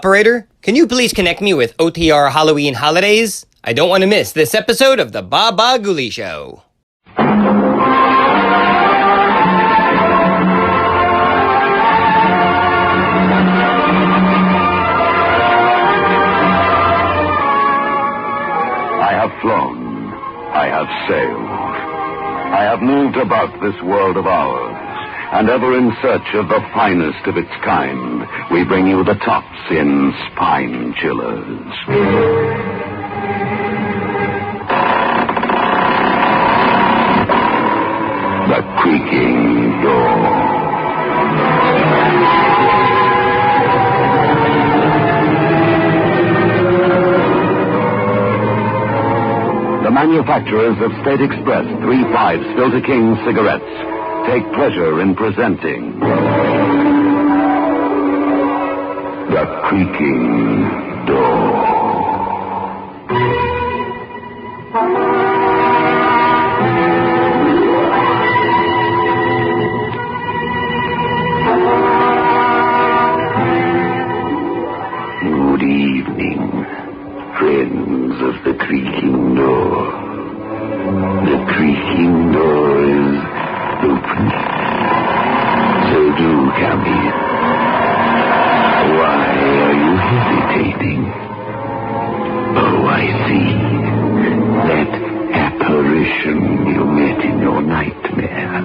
Operator, can you please connect me with OTR Halloween Holidays? I don't want to miss this episode of the Bah Ghoulie Show. I have flown. I have sailed. I have moved about this world of ours. And ever in search of the finest of its kind, we bring you the tops in spine chillers. The Creaking Door. The manufacturers of State Express 3-5 Filter King cigarettes take pleasure in presenting The Creaking Door. Good evening, friends of The Creaking Door. The Creaking Door is open. So do come in. Why are you hesitating? Oh, I see. That apparition you met in your nightmare.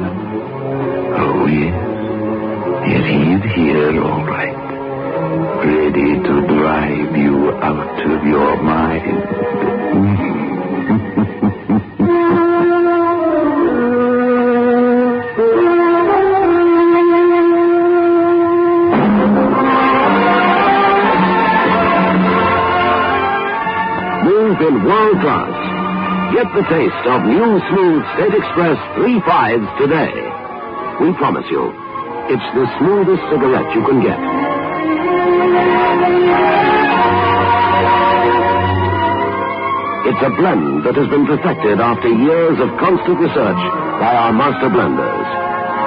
Oh, yes. Yes, he's here, all right. Ready to drive you out of your mind. In world class. Get the taste of new smooth State Express 3-5s today. We promise you, it's the smoothest cigarette you can get. It's a blend that has been perfected after years of constant research by our master blenders.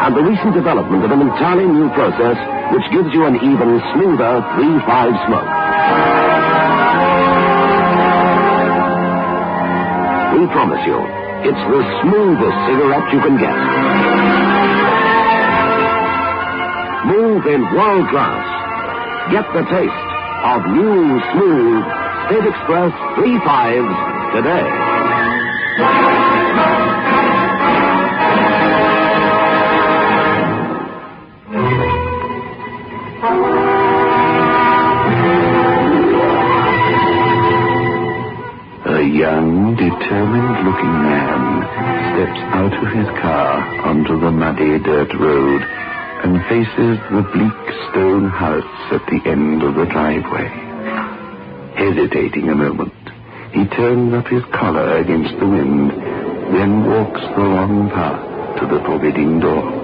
And the recent development of an entirely new process which gives you an even smoother 3-5 smoke. We promise you, it's the smoothest cigarette you can get. Smooth in world class. Get the taste of new, smooth State Express 3-5s today. A young, determined-looking man steps out of his car onto the muddy dirt road and faces the bleak stone house at the end of the driveway. Hesitating a moment, he turns up his collar against the wind, then walks the long path to the forbidding door.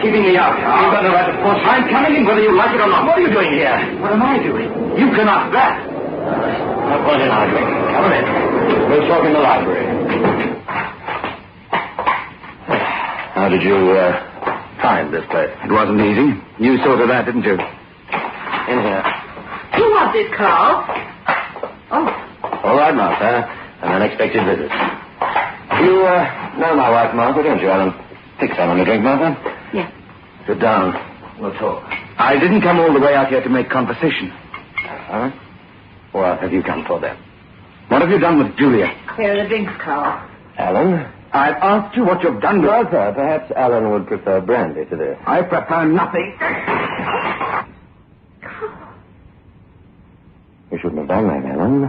Keeping me out. You've got no right to force. I'm coming in whether you like it or not. What are you doing here? What am I doing? You can ask that. No point in arguing. Come in. We'll talk in the library. How did you find this place? It wasn't easy. You saw to that, didn't you? In here. Who was it, Carl? Oh. All right, Martha. An unexpected visit. You know my wife, Martha, don't you, Alan? Take some to drink, Martha. Yes. Sit down. We'll talk. I didn't come all the way out here to make conversation. Huh? What have you come for, then? What have you done with Julia? Clear the drinks, Carl. Alan? I've asked you what you've done with... Martha, perhaps Alan would prefer brandy to this. I prefer nothing. You shouldn't have done that, Alan.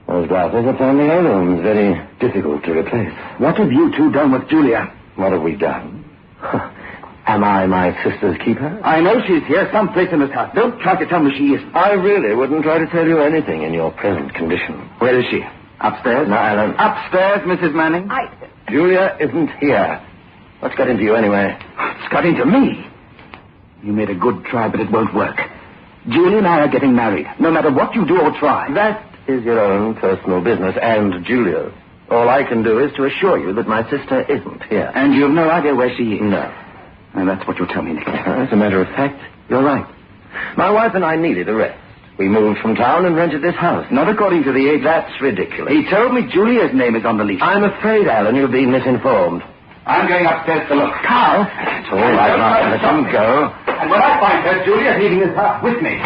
Those glasses are family heirlooms, very difficult to replace. What have you two done with Julia? What have we done? Am I my sister's keeper? I know she's here, someplace in this house. Don't try to tell me she isn't. I really wouldn't try to tell you anything in your present condition. Where is she? Upstairs? No, Alan. Upstairs, Mrs. Manning? Julia isn't here. What's got into you anyway? It's got into me. You made a good try, but it won't work. Julie and I are getting married, no matter what you do or try. That is your own personal business, and Julia's. All I can do is to assure you that my sister isn't here. And you have no idea where she is? No. And that's what you'll tell me next. As a matter of fact, you're right. My wife and I needed a rest. We moved from town and rented this house. Not according to the age. That's ridiculous. He told me Julia's name is on the lease. I'm afraid, Alan, you've been misinformed. I'm going upstairs to look. Carl! It's all right, Martha. Let him go. And when I find her, Julia's leaving this house with me.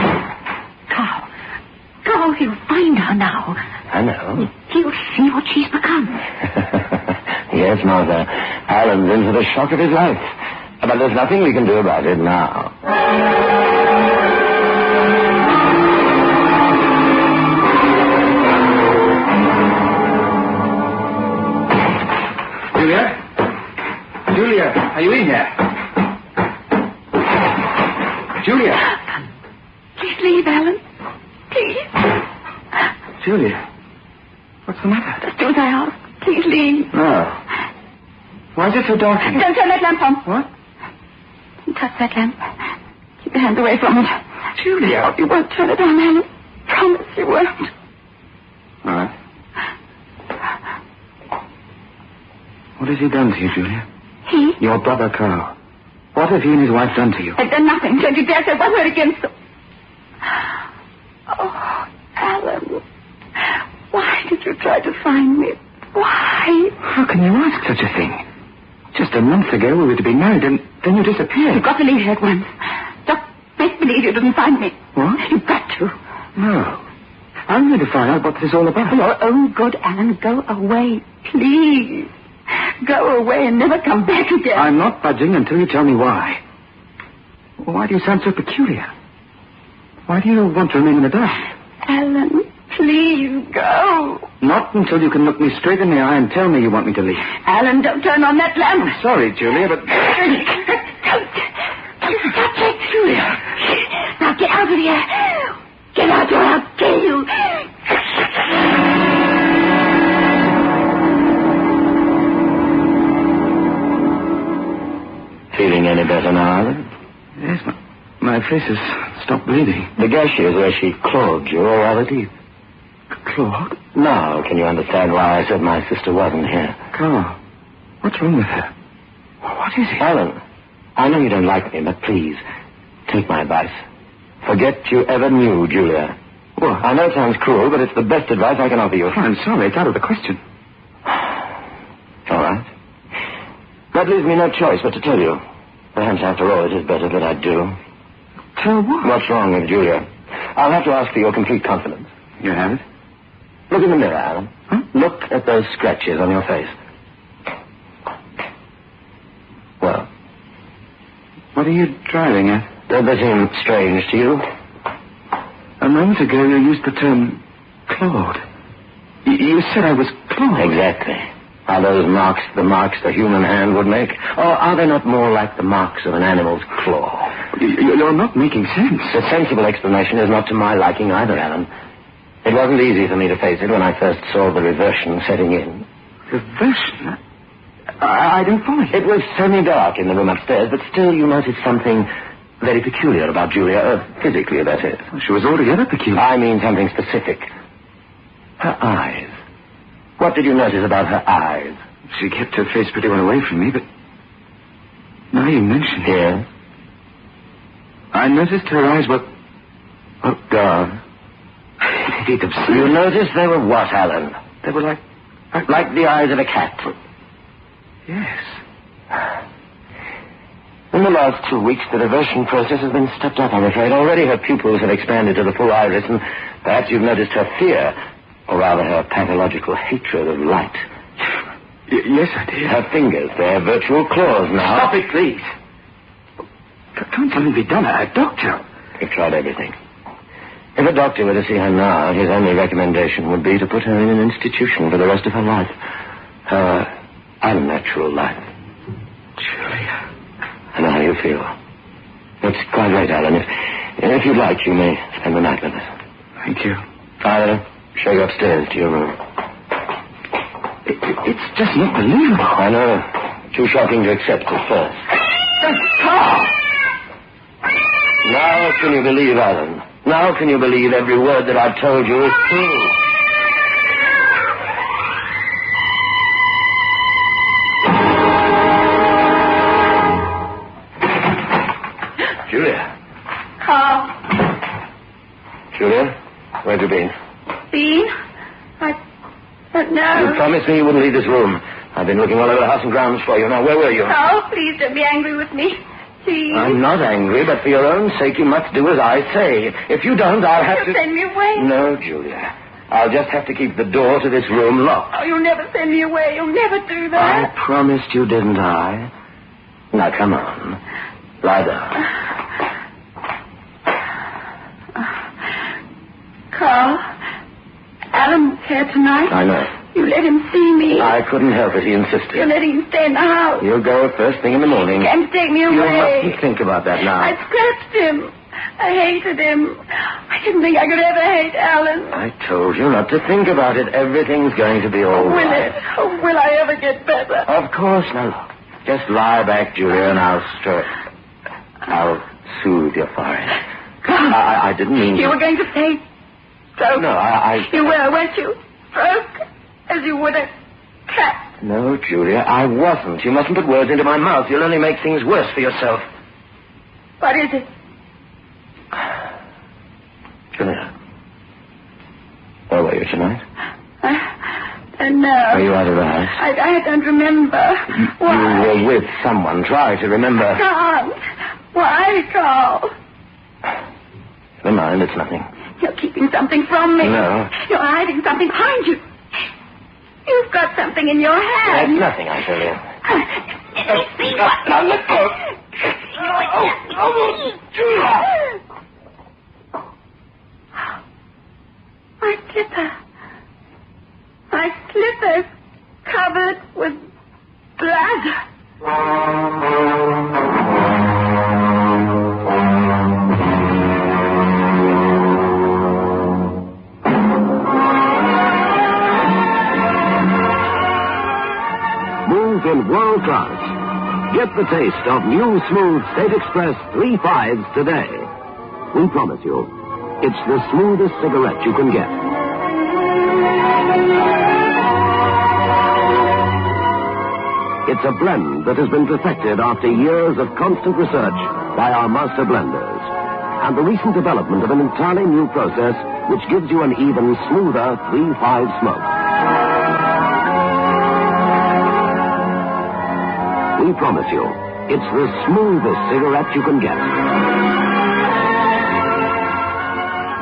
Carl, he'll find her now. I know. He'll see what she's become. Yes, Martha. Alan's in for the shock of his life. But there's nothing we can do about it now. Julia, are you in here? Julia. Please leave, Alan. Please. Julia, what's the matter? Just do as I ask. Please leave. No. Why is it so dark in here? Don't turn that lamp on. What? Don't touch that lamp. Keep your hands away from it. Julia. You won't turn it on, Alan. Promise you won't. All right. What has he done to you, Julia? He? Your brother, Carl. What have he and his wife done to you? I've done nothing. Don't you dare say one word against them. Oh, Alan. Why did you try to find me? Why? How can you ask such a thing? Just a month ago we were to be married, and then you disappeared. You've got to leave here at once. Just make believe you didn't find me. What? You've got to. No. I'm going to find out what this is all about. For your own good, Alan, go away. Please. Go away and never come back again. I'm not budging until you tell me why. Why do you sound so peculiar? Why do you want to remain in the dark? Alan, please go. Not until you can look me straight in the eye and tell me you want me to leave. Alan, don't turn on that lamp. I'm sorry, Julia, but... Don't touch it, Julia. Now get out of here. Get out or I'll kill you. Feeling any better now, Alan? Yes, my face has stopped bleeding. The gash is where she clawed you, or rather deep. Claude? Now, can you understand why I said my sister wasn't here? Carl, what's wrong with her? What is it? Alan, I know you don't like me, but please, take my advice. Forget you ever knew Julia. What? I know it sounds cruel, but it's the best advice I can offer you. I'm sorry, it's out of the question. All right. That leaves me no choice but to tell you. Perhaps, after all, it is better that I do. Tell what? What's wrong with Julia? I'll have to ask for your complete confidence. You have it? Look in the mirror, Alan. Huh? Look at those scratches on your face. Well? What are you driving at? Don't they seem strange to you? A moment ago you used the term Claude. You said I was Claude. Exactly. Are those marks the marks the human hand would make? Or are they not more like the marks of an animal's claw? You're not making sense. The sensible explanation is not to my liking either, Alan. It wasn't easy for me to face it when I first saw the reversion setting in. Reversion? I didn't follow you. It was semi-dark in the room upstairs, but still you noticed something very peculiar about Julia. Physically, that is. She was altogether peculiar. I mean something specific. Her eyes. What did you notice about her eyes? She kept her face pretty well away from me, but now you mention it. Yes? I noticed her eyes were... Oh, God. It's absurd. You noticed they were what, Alan? They were like... Like the eyes of a cat. Yes. In the last 2 weeks, the reversion process has been stepped up, I'm afraid. Already her pupils have expanded to the full iris, and perhaps you've noticed her fear, or rather her pathological hatred of light. Yes, I did. Her fingers, they're virtual claws now. Stop it, please. Can't something be done? A doctor? We've tried everything. If a doctor were to see her now, his only recommendation would be to put her in an institution for the rest of her life. Her unnatural life. Julia. I know how you feel. It's quite late, Alan. If you'd like, you may spend the night with us. Thank you. I'll show you upstairs to your room. It's just not believable. I know. Too shocking to accept at first. Carl! Now can you believe, Alan? Now can you believe every word that I've told you is true? Julia. Carl. Julia, where have you been? Been? I don't know. You promised me you wouldn't leave this room. I've been looking all over the house and grounds for you. Now, where were you? Carl, please don't be angry with me. Please. I'm not angry, but for your own sake, you must do as I say. If you don't, I'll have to... Send me away. No, Julia. I'll just have to keep the door to this room locked. Oh, you'll never send me away. You'll never do I that. promised you, didn't I? Now, come on. Lie down. Carl, Alan's here tonight. I know. You let him see me. I couldn't help it. He insisted. You're letting him stay in the house. You'll go first thing in the morning. He can't take me away. You mustn't think about that now. I scratched him. I hated him. I didn't think I could ever hate Alan. I told you not to think about it. Everything's going to be all Will right. it? Oh, will I ever get better? Of course. Now, just lie back, Julia, and I'll soothe your forehead. I didn't mean to... You were going to say stroke. No, You were, weren't you? Stroke, as you would a cat. No, Julia, I wasn't. You mustn't put words into my mouth. You'll only make things worse for yourself. What is it? Julia, where were you tonight? No. Were you out of the house? I don't remember. Why? You were with someone. Try to remember. I can't. Why, Carl? Never mind, it's nothing. You're keeping something from me. No. You're hiding something behind you. You've got something in your hand. That's nothing, I tell you. Let me see what... Now, let go. Julia. My slipper. My slipper's covered with blood. Move in world class. Get the taste of new smooth State Express 3/5s today. We promise you, it's the smoothest cigarette you can get. It's a blend that has been perfected after years of constant research by our master blenders. And the recent development of an entirely new process which gives you an even smoother 3/5 smoke. We promise you, it's the smoothest cigarette you can get.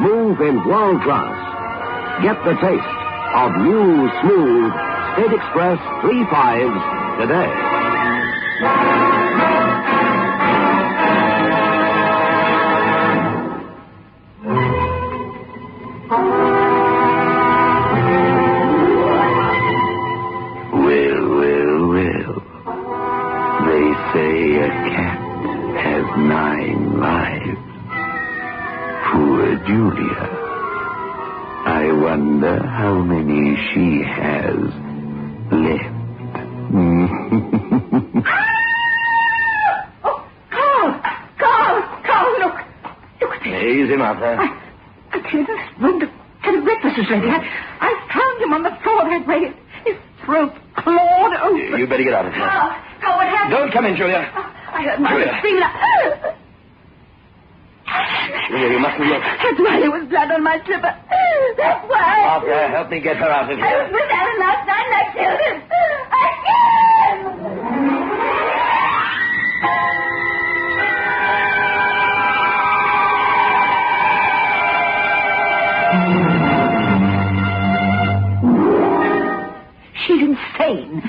Move in world class. Get the taste of new, smooth State Express 3/5s today. Well. They say a cat has 9 lives. Poor Julia. I wonder how many she has left. Oh, Carl, look. Easy, Martha. I cleared this room to the breakfast is ready. I found him on the floor that way. His throat clawed open. You better get out of here. Carl, what happened? Don't come in, Julia. I heard Mother Julia. screaming. Julia, you mustn't look. That's why there was blood on my slipper. That's why. Martha, help me get her out of I was here. with Alan last night and I killed him. I She's insane.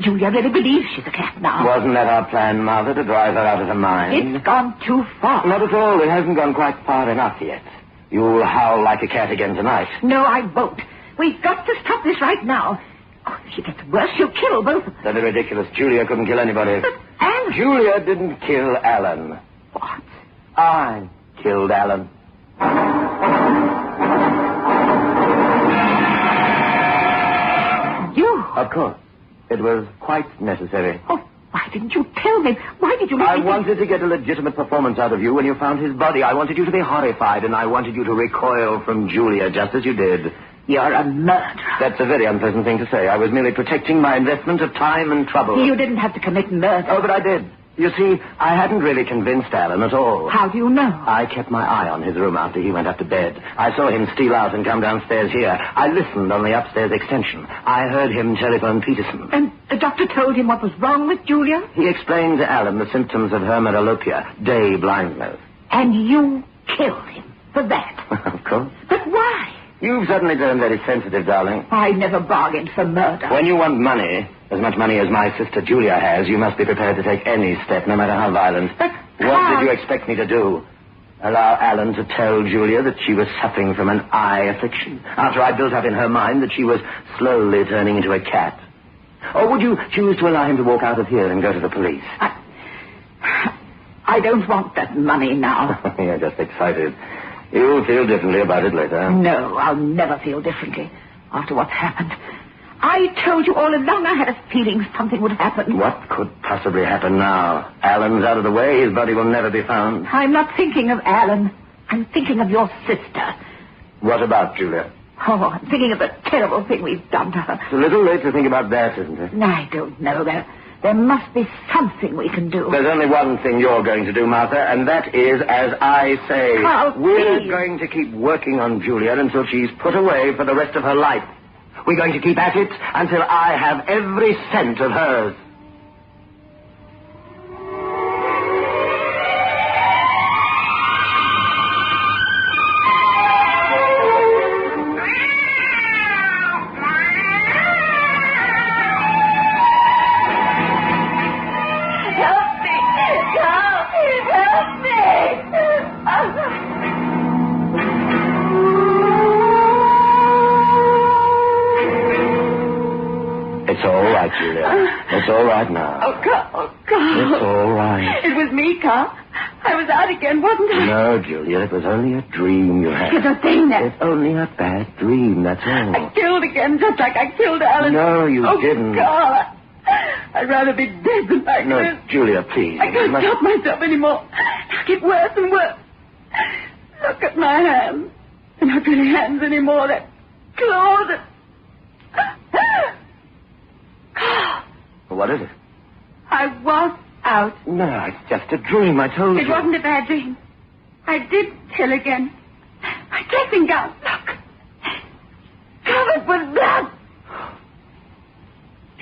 Julia really believes she's a cat now. Wasn't that our plan, Martha, to drive her out of her mind? It's gone too far. Not at all. It hasn't gone quite far enough yet. You'll howl like a cat again tonight. No, I won't. We've got to stop this right now. Oh, if she gets worse, she'll kill both of us. That'd be ridiculous. Julia couldn't kill anybody. And Julia didn't kill Alan. what? I killed Alan. You? Of course. It was quite necessary. Oh, why, Why didn't you tell me? Why did you let me... I wanted to get a legitimate performance out of you when you found his body. I wanted you to be horrified, and I wanted you to recoil from Julia, just as you did. You're a murderer. That's a very unpleasant thing to say. I was merely protecting my investment of time and trouble. You didn't have to commit murder. Oh, but I did. You see, I hadn't really convinced Alan at all. How do you know? I kept my eye on his room after he went up to bed. I saw him steal out and come downstairs here. I listened on the upstairs extension. I heard him telephone Peterson. And the doctor told him what was wrong with Julia? He explained to Alan the symptoms of her metalopia, day blindness. And you killed him for that? Of course. But why? You've suddenly turned very sensitive, darling. I never bargained for murder. When you want money, as much money as my sister Julia has, you must be prepared to take any step, no matter how violent. But what did you expect me to do? Allow Alan to tell Julia that she was suffering from an eye affliction, after I built up in her mind that she was slowly turning into a cat? Or would you choose to allow him to walk out of here and go to the police? I don't want that money now. You're just excited. You'll feel differently about it later. No, I'll never feel differently after what's happened. I told you all along I had a feeling something would happen. What could possibly happen now? Alan's out of the way. His body will never be found. I'm not thinking of Alan. I'm thinking of your sister. What about Julia? Oh, I'm thinking of the terrible thing we've done to her. It's a little late to think about that, isn't it? I don't know. There must be something we can do. There's only one thing you're going to do, Martha, and that is, as I say, Carl, we're please. going to keep working on Julia until she's put away for the rest of her life. We're going to keep at it until I have every cent of hers. It's all right, Julia. It's all right now. Oh, Carl. It's all right. It was me, Carl. I was out again, wasn't I? No, Julia, it was only a dream you had. It's a thing that... It's only a bad dream, that's all. I killed again, just like I killed Alan. No, you didn't. Carl, I'd rather be dead than like No, this. Julia, please. I can't stop myself anymore. I get worse and worse. Look at my hands. They're not really hands anymore. They're claws. What is it? I was out. No, it's just a dream, I told you. It wasn't a bad dream. I did kill again. My dressing gown, look. Covered with blood.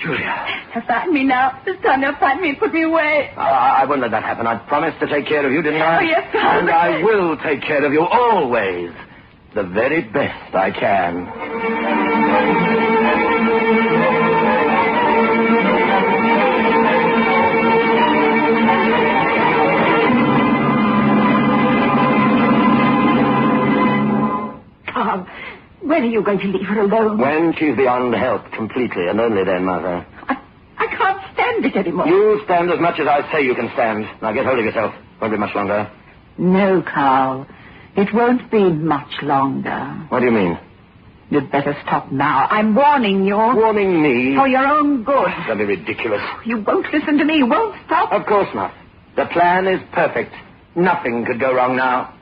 Julia. They'll find me now. This time they'll find me and put me away. I won't let that happen. I promised to take care of you, didn't I? Oh, yes, Father. And I will take care of you always. The very best I can. When are you going to leave her alone? When she's beyond help completely, and only then, Mother. I can't stand it anymore. You stand as much as I say you can stand. Now get hold of yourself. Won't be much longer. No, Carl. It won't be much longer. What do you mean? You'd better stop now. I'm warning you. Warning me? For your own good. That'd be ridiculous. You won't listen to me. You won't stop. Of course not. The plan is perfect. Nothing could go wrong now.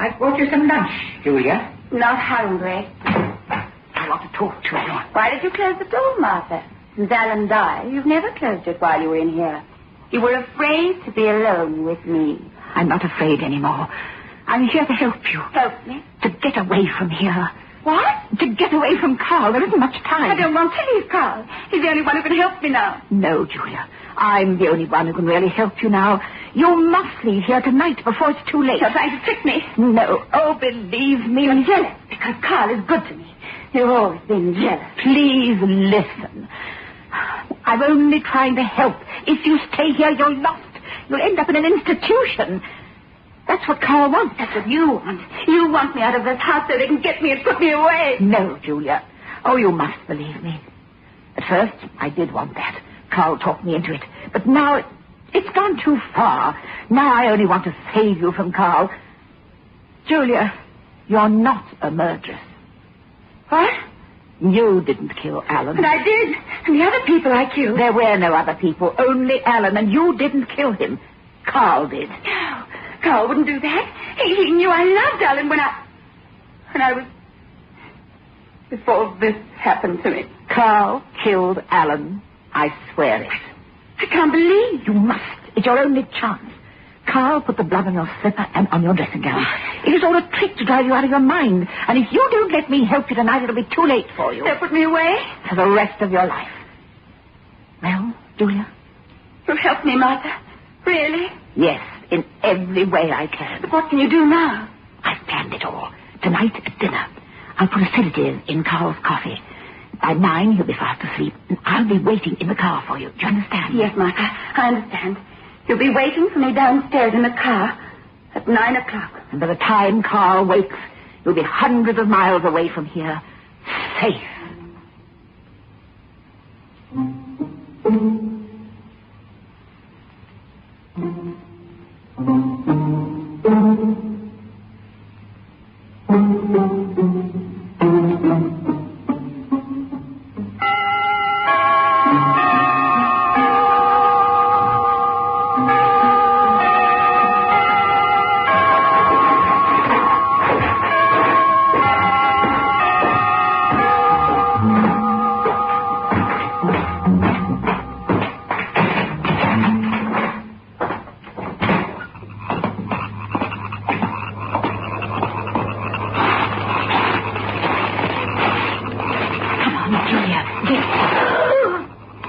I brought you some lunch, Julia. Not hungry. I want to talk to you. Why did you close the door, Martha? Since Alan died, you've never closed it while you were in here. You were afraid to be alone with me. I'm not afraid anymore. I'm here to help you. Help me? To get away from here. What? To get away from Carl. There isn't much time. I don't want to leave Carl. He's the only one who can help me now. No, Julia. I'm the only one who can really help you now. You must leave here tonight before it's too late. You're trying to trick me. No. Oh, believe me. You're jealous because Carl is good to me. You've always been jealous. Please listen. I'm only trying to help. If you stay here, you're lost. You'll end up in an institution. That's what Carl wants. That's what you want. You want me out of this house so they can get me and put me away. No, Julia. Oh, you must believe me. At first, I did want that. Carl talked me into it. But now, it's gone too far. Now I only want to save you from Carl. Julia, you're not a murderess. What? You didn't kill Alan. And I did. And the other people I killed. There were no other people, only Alan, and you didn't kill him. Carl did. No, Carl wouldn't do that. He knew I loved Alan when I was... Before this happened to me. Carl killed Alan. I swear it. I can't believe. You must. It's your only chance. Carl put the blood on your slipper and on your dressing gown. It is all a trick to drive you out of your mind. And if you don't let me help you tonight, it'll be too late for you. They'll put me away? For the rest of your life. Well, Julia? You'll help me, Martha? Really? Yes, in every way I can. But what can you do now? I've planned it all. Tonight at dinner, I'll put a sedative in Carl's coffee. By 9, he'll be fast asleep, and I'll be waiting in the car for you. Do you understand? Yes, Martha, I understand. You'll be waiting for me downstairs in the car at 9 o'clock. And by the time Carl wakes, you'll be hundreds of miles away from here, safe.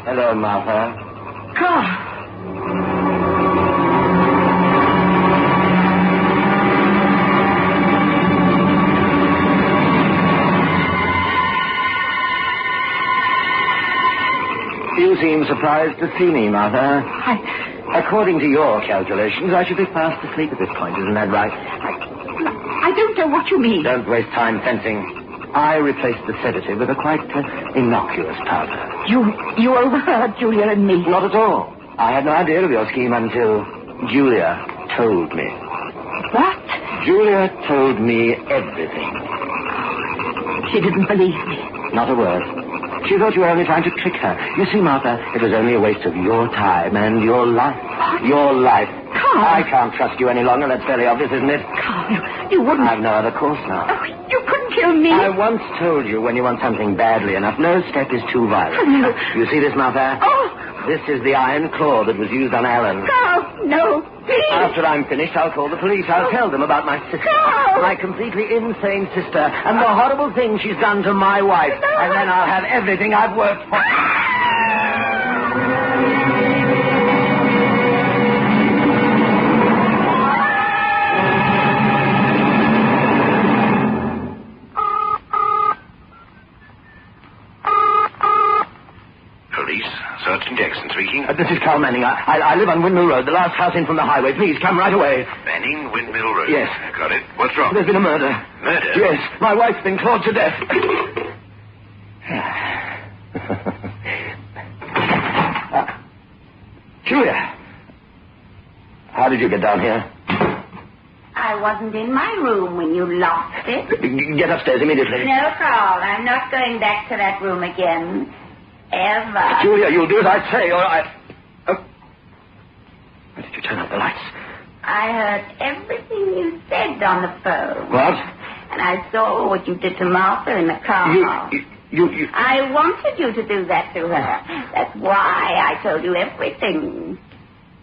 Hello, Martha. Carl. You seem surprised to see me, Martha. According to your calculations, I should be fast asleep at this point. Isn't that right? I don't know what you mean. Don't waste time fencing. I replaced the sedative with a quite innocuous powder. You overheard Julia and me. Not at all. I had no idea of your scheme until Julia told me. What? Julia told me everything. She didn't believe me. Not a word. She thought you were only trying to trick her. You see, Martha, it was only a waste of your time and your life. What? Your life. Carl. I can't trust you any longer. That's fairly obvious, isn't it? Carl, you wouldn't... I've no other course now. Oh, you couldn't kill me. I once told you when you want something badly enough, no step is too violent. No. You see this, Martha? Oh! This is the iron claw that was used on Alan. Carl, no, please. After I'm finished, I'll call the police. I'll tell them about my sister. No. My completely insane sister, and the horrible thing she's done to my wife. No. And then I'll have everything I've worked for. Sergeant Jackson speaking. This is Carl Manning. I live on Windmill Road, the last house in from the highway. Please, come right away. Manning, Windmill Road. Yes. Got it. What's wrong? There's been a murder. Murder? Yes. My wife's been clawed to death. Julia. How did you get down here? I wasn't in my room when you lost it. Get upstairs immediately. No, Carl, I'm not going back to that room again. Ever. Julia, you'll do as I say, or I... Oh. Why did you turn off the lights? I heard everything you said on the phone. What? And I saw what you did to Martha in the car. You... I wanted you to do that to her. That's why I told you everything.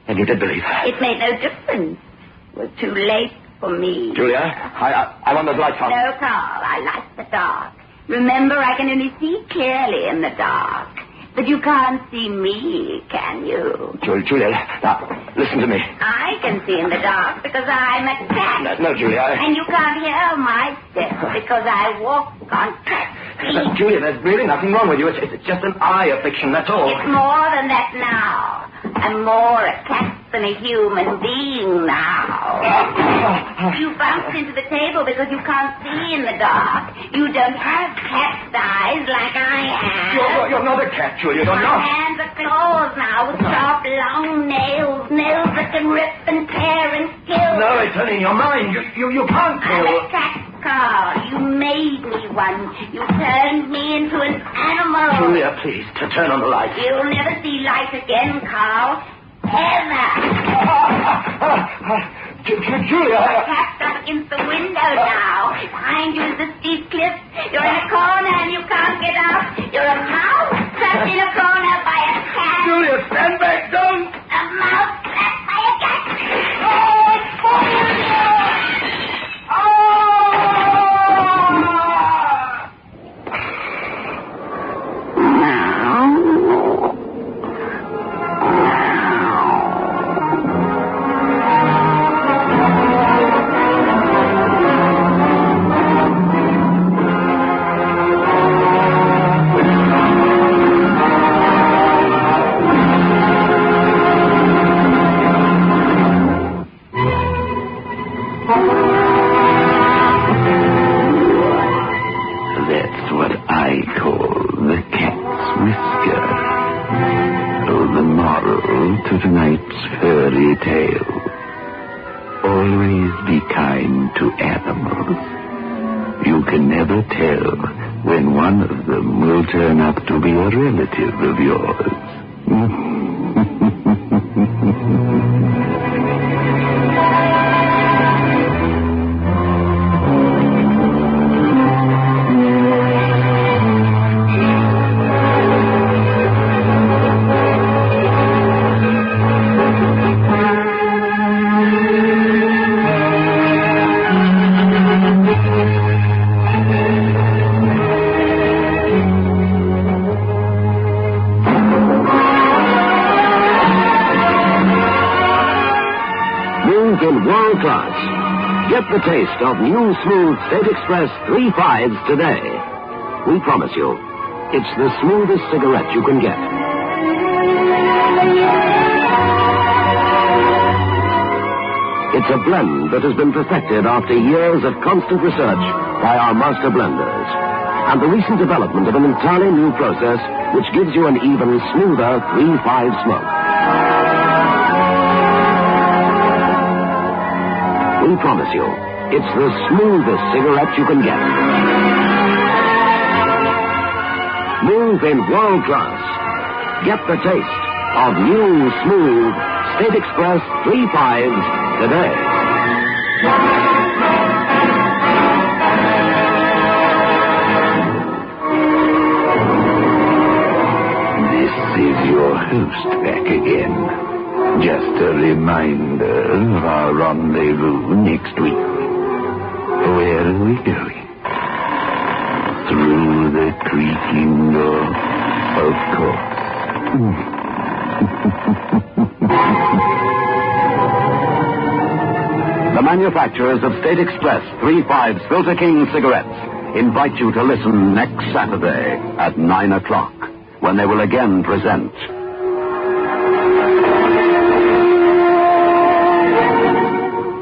And you did believe her? It made no difference. It was too late for me. Julia, I want those lights on. No, Carl, I like the dark. Remember, I can only see clearly in the dark. But you can't see me, can you? Julia, now, listen to me. I can see in the dark because I'm a cat. No, Julia, And you can't hear my steps because I walk on cat feet. Julia, there's really nothing wrong with you. It's just an eye affliction, that's all. It's more than that now. I'm more a cat than a human being now. You bumped into the table because you can't see in the dark. You don't have cat's eyes like I have. You're not a cat, Julia. You're My not. hands are claws now with sharp, long nails. Nails that can rip and tear and kill. No, it's only in your mind. You can't I'm kill. a cat, Carl. You made me one. You turned me into an animal. Julia, please, to turn on the light. You'll never see light again, Carl. Ever. Julia. Cat's up against the window now. Behind you is the steep cliff. You're in a corner and you can't get out. You're a mouse trapped in a corner by a cat. Julia, stand back, don't. A mouse trapped by a cat. That's what I call the cat's whisker. Oh, the moral to tonight's fairy tale. Always be kind to animals. You can never tell when one of them will turn up to be a relative of yours. In world class. Get the taste of new smooth State Express 3/5s today. We promise you, it's the smoothest cigarette you can get. It's a blend that has been perfected after years of constant research by our master blenders. And the recent development of an entirely new process which gives you an even smoother 3/5 smoke. We promise you, it's the smoothest cigarette you can get. Move in world class. Get the taste of new, smooth State Express 3/5s today. This is your host back again. Just a reminder of our rendezvous next week. Where are we going? Through the creaking door, of course. The manufacturers of State Express 3/5s Filter King cigarettes invite you to listen next Saturday at 9 o'clock when they will again present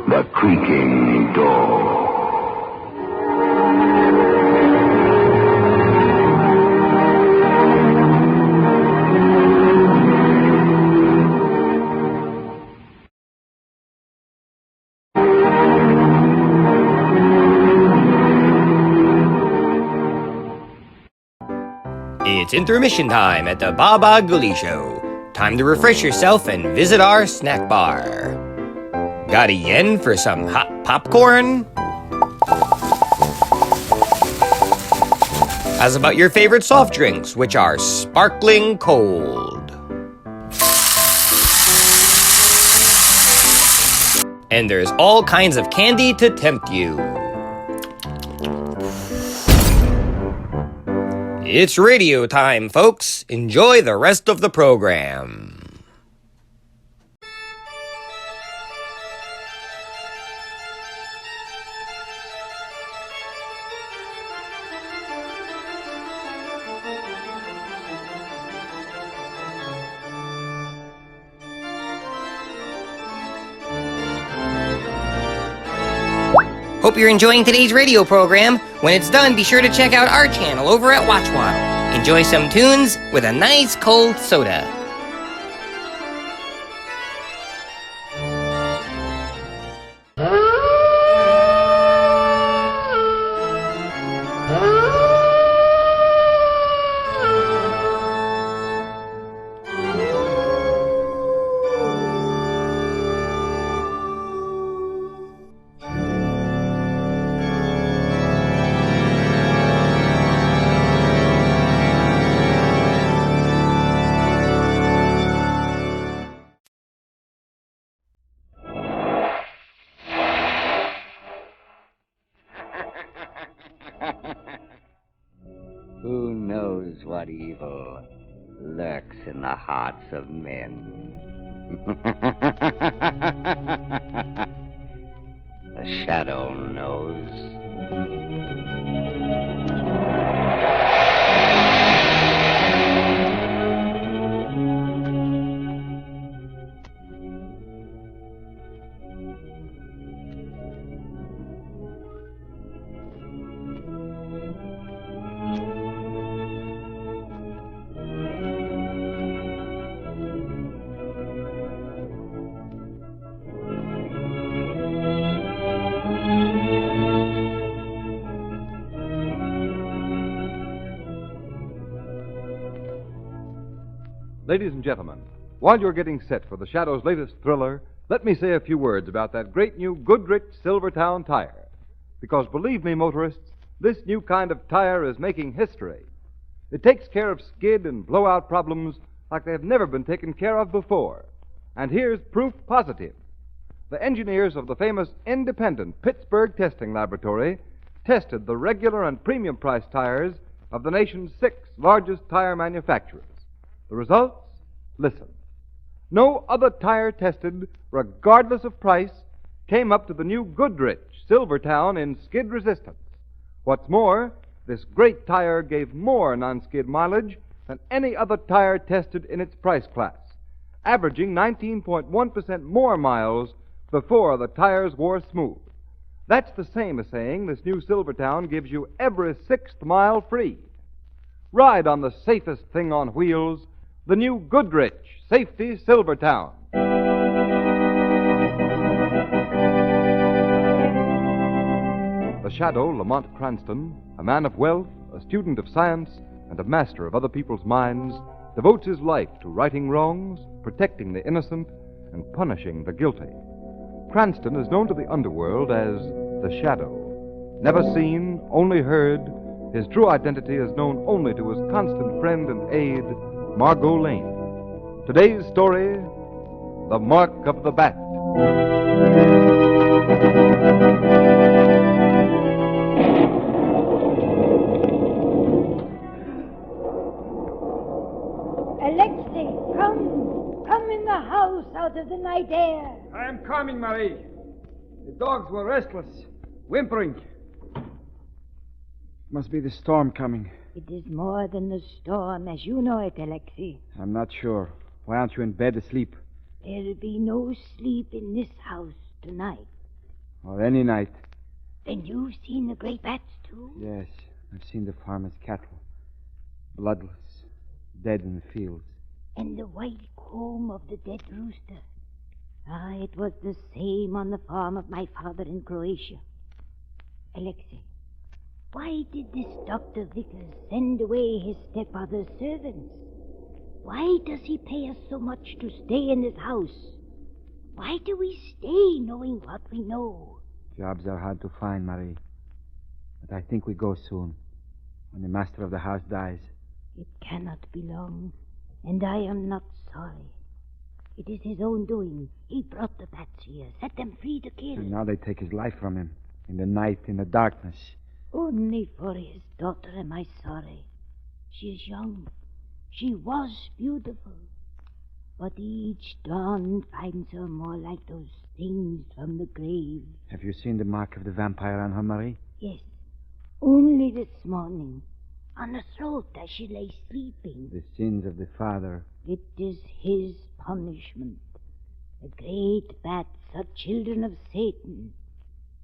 The Creaking Door. It's intermission time at the Bah Ghoulie Show. Time to refresh yourself and visit our snack bar. Got a yen for some hot popcorn? How's about your favorite soft drinks, which are sparkling cold? And there's all kinds of candy to tempt you. It's radio time, folks. Enjoy the rest of the program. Hope you're enjoying today's radio program. When it's done, be sure to check out our channel over at Watchwaddle. Enjoy some tunes with a nice cold soda. Who knows what evil lurks in the hearts of men? The shadow knows. Ladies and gentlemen, while you're getting set for the Shadow's latest thriller, let me say a few words about that great new Goodrich Silvertown tire. Because believe me, motorists, this new kind of tire is making history. It takes care of skid and blowout problems like they have never been taken care of before. And here's proof positive. The engineers of the famous independent Pittsburgh Testing Laboratory tested the regular and premium price tires of the nation's 6 largest tire manufacturers. The results? Listen. No other tire tested, regardless of price, came up to the new Goodrich Silvertown in skid resistance. What's more, this great tire gave more non-skid mileage than any other tire tested in its price class, averaging 19.1% more miles before the tires wore smooth. That's the same as saying this new Silvertown gives you every 6th mile free. Ride on the safest thing on wheels, the new Goodrich Safety Silvertown. The Shadow, Lamont Cranston, a man of wealth, a student of science, and a master of other people's minds, devotes his life to righting wrongs, protecting the innocent, and punishing the guilty. Cranston is known to the underworld as the Shadow. Never seen, only heard, his true identity is known only to his constant friend and aide, Margot Lane. Today's story, The Mark of the Bat. Alexei, come in the house out of the night air. I am coming, Marie. The dogs were restless, whimpering. Must be the storm coming. It is more than the storm, as you know it, Alexei. I'm not sure. Why aren't you in bed asleep? There'll be no sleep in this house tonight. Or any night. Then you've seen the great bats, too? Yes, I've seen the farmer's cattle. Bloodless, dead in the fields. And the white comb of the dead rooster. Ah, it was the same on the farm of my father in Croatia. Alexei, why did this Dr. Vickers send away his stepfather's servants? Why does he pay us so much to stay in this house? Why do we stay knowing what we know? Jobs are hard to find, Marie. But I think we go soon, when the master of the house dies. It cannot be long, and I am not sorry. It is his own doing. He brought the bats here, set them free to kill. And now they take his life from him, in the night, in the darkness. Only for his daughter am I sorry. She is young. She was beautiful. But each dawn finds her more like those things from the grave. Have you seen the mark of the vampire on her, Marie? Yes. Only this morning. On her throat as she lay sleeping. The sins of the father. It is his punishment. The great bats are children of Satan.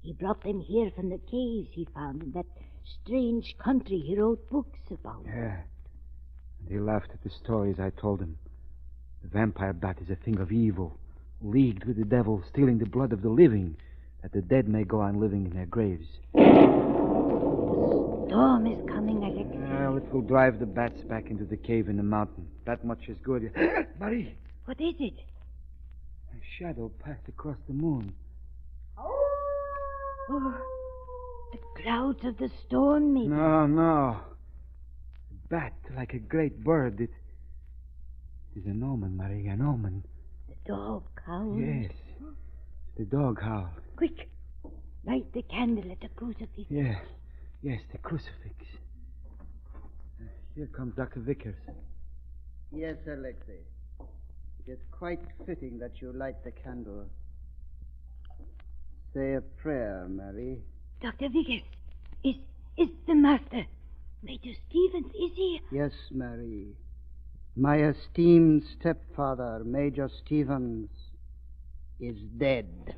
He brought them here from the caves he found in that strange country he wrote books about. Yeah. And he laughed at the stories I told him. The vampire bat is a thing of evil, leagued with the devil, stealing the blood of the living, that the dead may go on living in their graves. The storm is coming, Alexei. Well, it will drive the bats back into the cave in the mountain. That much is good. Marie! What is it? A shadow passed across the moon. Oh, the clouds of the storm, maybe. No. A bat, like a great bird. It is an omen, Marie, an omen. The dog howls. Yes, the dog howl. Quick, light the candle at the crucifix. Yes, the crucifix. Here comes Dr. Vickers. Yes, Alexei. It is quite fitting that you light the candle. Say a prayer, Mary. Dr. Vickers, is the master, Major Stevens, is he? Yes, Mary. My esteemed stepfather, Major Stevens, is dead.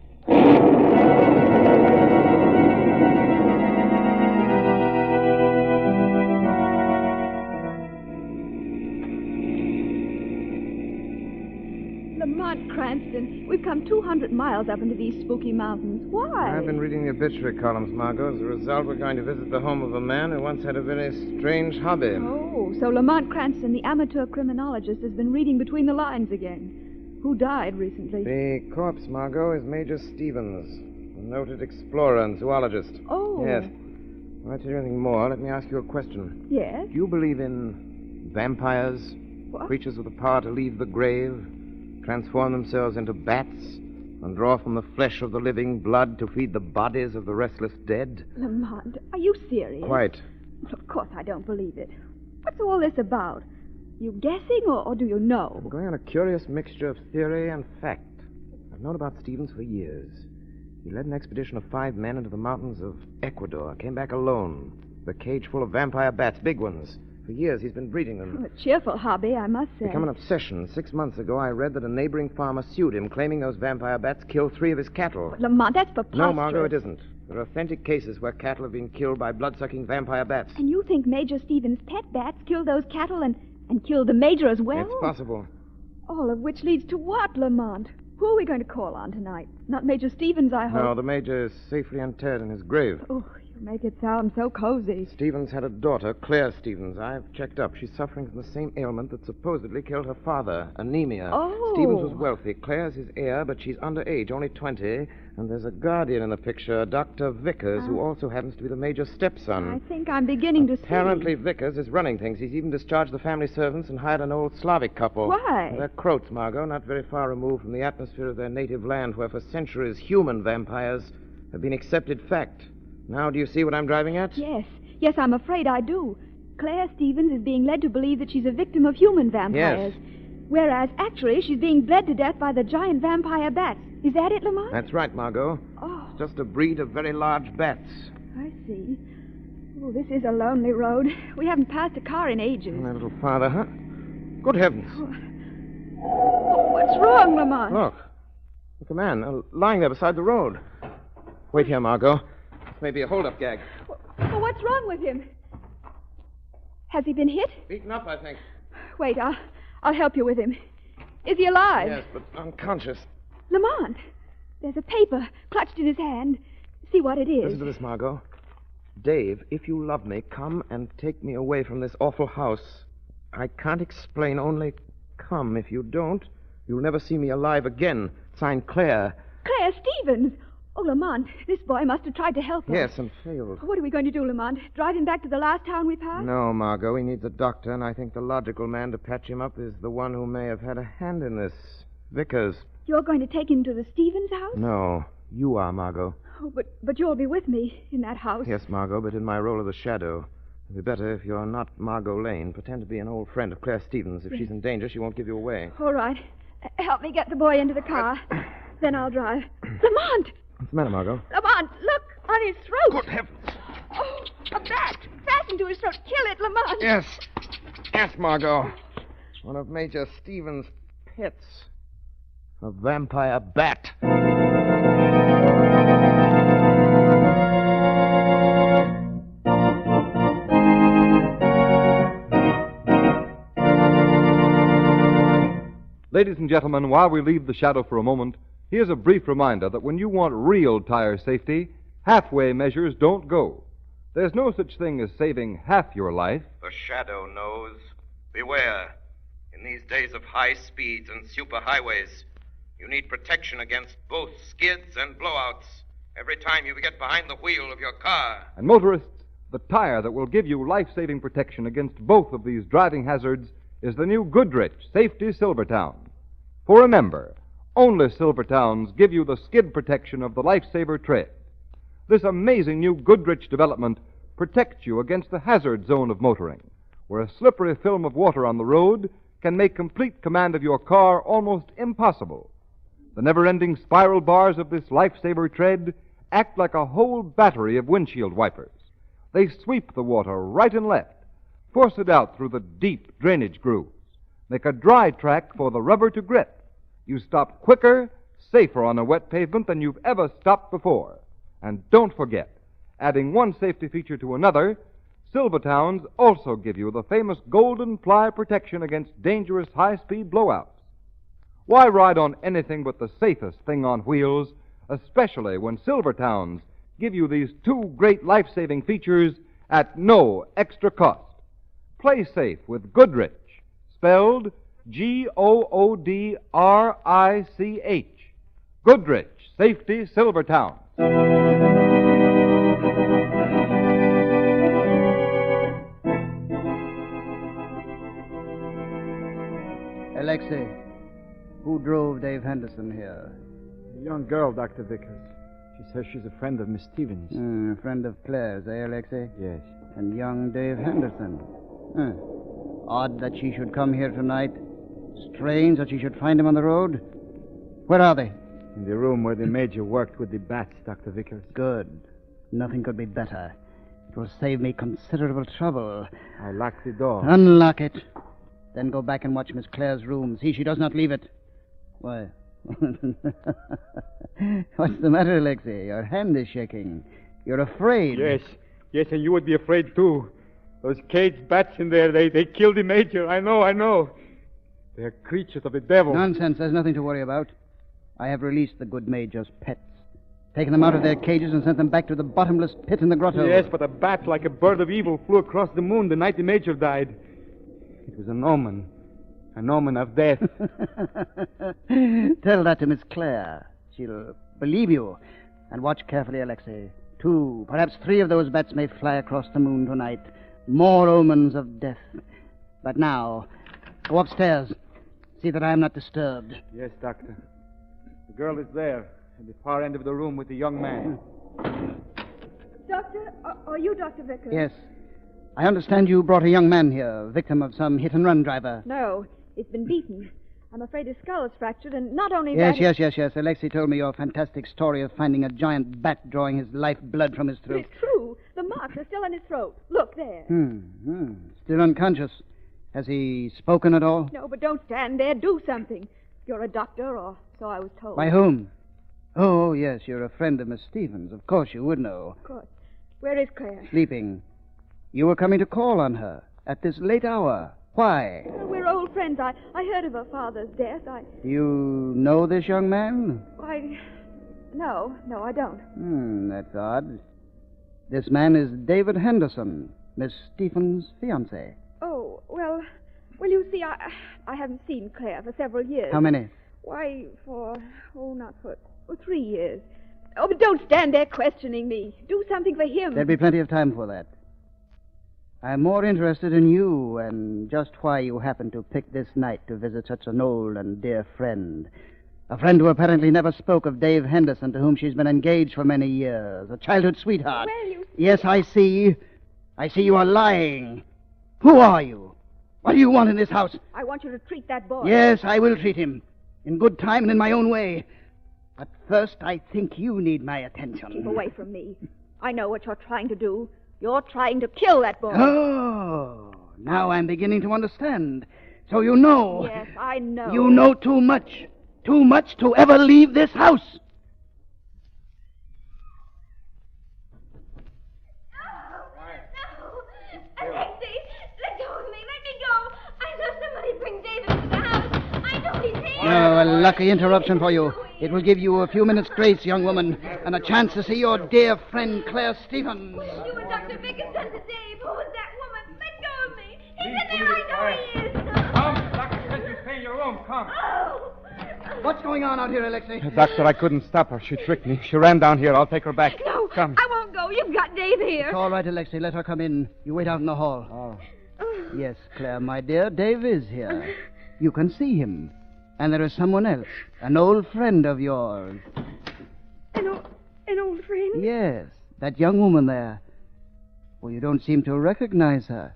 Lamont Cranston, we've come 200 miles up into these spooky mountains. Why? I've been reading the obituary columns, Margot. As a result, we're going to visit the home of a man who once had a very strange hobby. Oh, so Lamont Cranston, the amateur criminologist, has been reading between the lines again. Who died recently? The corpse, Margot, is Major Stevens, a noted explorer and zoologist. Oh. Yes. Before I tell you anything more, let me ask you a question. Yes? Do you believe in vampires? What? Creatures with the power to leave the grave, transform themselves into bats, and draw from the flesh of the living blood to feed the bodies of the restless dead? Lamont, are you serious? Quite. Of course I don't believe it. What's all this about? You guessing, or do you know? We're going on a curious mixture of theory and fact. I've known about Stevens for years. He led an expedition of 5 men into the mountains of Ecuador, came back alone, with a cage full of vampire bats, big ones. For years, he's been breeding them. A cheerful hobby, I must say. Become an obsession. 6 months ago, I read that a neighboring farmer sued him, claiming those vampire bats killed 3 of his cattle. But Lamont, that's preposterous. No, Margot, it isn't. There are authentic cases where cattle have been killed by blood-sucking vampire bats. And you think Major Stevens' pet bats killed those cattle and killed the Major as well? It's possible. All of which leads to what, Lamont? Who are we going to call on tonight? Not Major Stevens, I hope. No, the Major is safely interred in his grave. Oh, you make it sound so cozy. Stevens had a daughter, Claire Stevens. I've checked up. She's suffering from the same ailment that supposedly killed her father, anemia. Oh. Stevens was wealthy. Claire's his heir, but she's underage, only 20. And there's a guardian in the picture, Dr. Vickers, who also happens to be the Major's stepson. I think I'm beginning to see. Apparently, Vickers is running things. He's even discharged the family servants and hired an old Slavic couple. Why? They're Croats, Margot, not very far removed from the atmosphere of their native land, where for centuries human vampires have been accepted fact. Now, do you see what I'm driving at? Yes. Yes, I'm afraid I do. Claire Stevens is being led to believe that she's a victim of human vampires. Yes. Whereas, actually, she's being bled to death by the giant vampire bats. Is that it, Lamont? That's right, Margot. Oh. It's just a breed of very large bats. I see. Oh, this is a lonely road. We haven't passed a car in ages. A little farther, huh? Good heavens. Oh, what's wrong, Lamont? Look, a man lying there beside the road. Wait here, Margot. This may be a hold-up gag. Oh, what's wrong with him? Has he been hit? Beaten up, I think. Wait, I'll help you with him. Is he alive? Yes, but unconscious. Lamont, there's a paper clutched in his hand. See what it is. Listen to this, Margot. Dave, if you love me, come and take me away from this awful house. I can't explain, only come. If you don't, you'll never see me alive again. Signed, Claire. Claire Stevens! Oh, Lamont, this boy must have tried to help us. Yes, and failed. What are we going to do, Lamont? Drive him back to the last town we passed? No, Margot, he needs a doctor, and I think the logical man to patch him up is the one who may have had a hand in this. Vickers. You're going to take him to the Stevens house? No, you are, Margot. Oh, but you'll be with me in that house. Yes, Margot, but in my role of the shadow. It'd be better if you're not Margot Lane. Pretend to be an old friend of Claire Stevens. If she's in danger, she won't give you away. All right. Help me get the boy into the car. Then I'll drive. Lamont! What's the matter, Margot? Lamont, look on his throat. Good heavens. Oh, a bat. Fastened to his throat. Kill it, Lamont. Yes. Yes, Margot. One of Major Stevens' pets. A vampire bat. Ladies and gentlemen, while we leave the shadow for a moment, here's a brief reminder that when you want real tire safety, halfway measures don't go. There's no such thing as saving half your life. The shadow knows. Beware. In these days of high speeds and superhighways, you need protection against both skids and blowouts every time you get behind the wheel of your car. And motorists, the tire that will give you life-saving protection against both of these driving hazards is the new Goodrich Safety Silvertown. For remember, only Silvertowns give you the skid protection of the Lifesaver tread. This amazing new Goodrich development protects you against the hazard zone of motoring, where a slippery film of water on the road can make complete command of your car almost impossible. The never-ending spiral bars of this lifesaver tread act like a whole battery of windshield wipers. They sweep the water right and left, force it out through the deep drainage grooves, make a dry track for the rubber to grip. You stop quicker, safer on a wet pavement than you've ever stopped before. And don't forget, adding one safety feature to another, Silvertowns also give you the famous golden ply protection against dangerous high-speed blowouts. Why ride on anything but the safest thing on wheels, especially when Silvertowns give you these two great life-saving features at no extra cost? Play safe with Goodrich, spelled Goodrich. Goodrich Safety Silvertown. Alexei, who drove Dave Henderson here? A young girl, Dr. Vickers. She says she's a friend of Miss Stevens. A friend of Claire's, eh, Alexei? Yes. And young Dave Henderson. Odd that she should come here tonight. Strange that she should find him on the road. Where are they? In the room where the Major worked with the bats, Dr. Vickers. Good. Nothing could be better. It will save me considerable trouble. I locked the door. Unlock it. Then go back and watch Miss Claire's room. See she does not leave it. Why? What's the matter, Alexei? Your hand is shaking. You're afraid. Yes, and you would be afraid, too. Those caged bats in there, they killed the Major. I know. They're creatures of the devil. Nonsense. There's nothing to worry about. I have released the good Major's pets. Taken them out of their cages and sent them back to the bottomless pit in the grotto. Yes, but a bat like a bird of evil flew across the moon the night the Major died. It was an omen of death. Tell that to Miss Claire. She'll believe you. And watch carefully, Alexei. 2, perhaps 3 of those bats may fly across the moon tonight. More omens of death. But now, go upstairs. See that I am not disturbed. Yes, Doctor. The girl is there, at the far end of the room with the young man. Doctor, are you Dr. Vickers? Yes. I understand you brought a young man here, victim of some hit-and-run driver. No, he's been beaten. I'm afraid his skull is fractured, and not only Yes. that... Alexei told me your fantastic story of finding a giant bat drawing his life blood from his But throat. it's true. The marks are still on his throat. Look, there. Still unconscious. Has he spoken at all? No, but don't stand there. Do something. You're a doctor, or so I was told. By whom? Oh, yes, you're a friend of Miss Stevens. Of course you would know. Of course. Where is Claire? Sleeping. You were coming to call on her at this late hour. Why? We're old friends. I heard of her father's death. Do you know this young man? No, I don't. That's odd. This man is David Henderson, Miss Stevens' fiancé. Oh, well, you see, I haven't seen Claire for several years. How many? Why, for 3 years. Oh, but don't stand there questioning me. Do something for him. There'll be plenty of time for that. I'm more interested in you and just why you happened to pick this night to visit such an old and dear friend. A friend who apparently never spoke of Dave Henderson, to whom she's been engaged for many years. A childhood sweetheart. Well, Yes, I see. I see you are lying. Who are you? What do you want in this house? I want you to treat that boy. Yes, I will treat him. In good time and in my own way. But first, I think you need my attention. Keep away from me. I know what you're trying to do. You're trying to kill that boy. Oh, now I'm beginning to understand. So you know. Yes, I know. You know too much. Too much to ever leave this house. No! Alexei, let go of me. Let me go. I saw somebody bring David into the house. I know he's here. Oh, a lucky interruption for you. It will give you a few minutes' grace, young woman, and a chance to see your dear friend, Claire Stevens. You and Dr. Vickers done to Dave. Who was that woman? Let go of me. He's in there. I know he is. Come, Doctor says you stay in your room. Come. Oh. What's going on out here, Alexei? Doctor, I couldn't stop her. She tricked me. She ran down here. I'll take her back. No, Come. I won't go. You've got Dave here. It's all right, Alexei. Let her come in. You wait out in the hall. Oh. Yes, Claire, my dear, Dave is here. You can see him. And there is someone else, an old friend of yours. An old friend? Yes, that young woman there. Well, you don't seem to recognize her.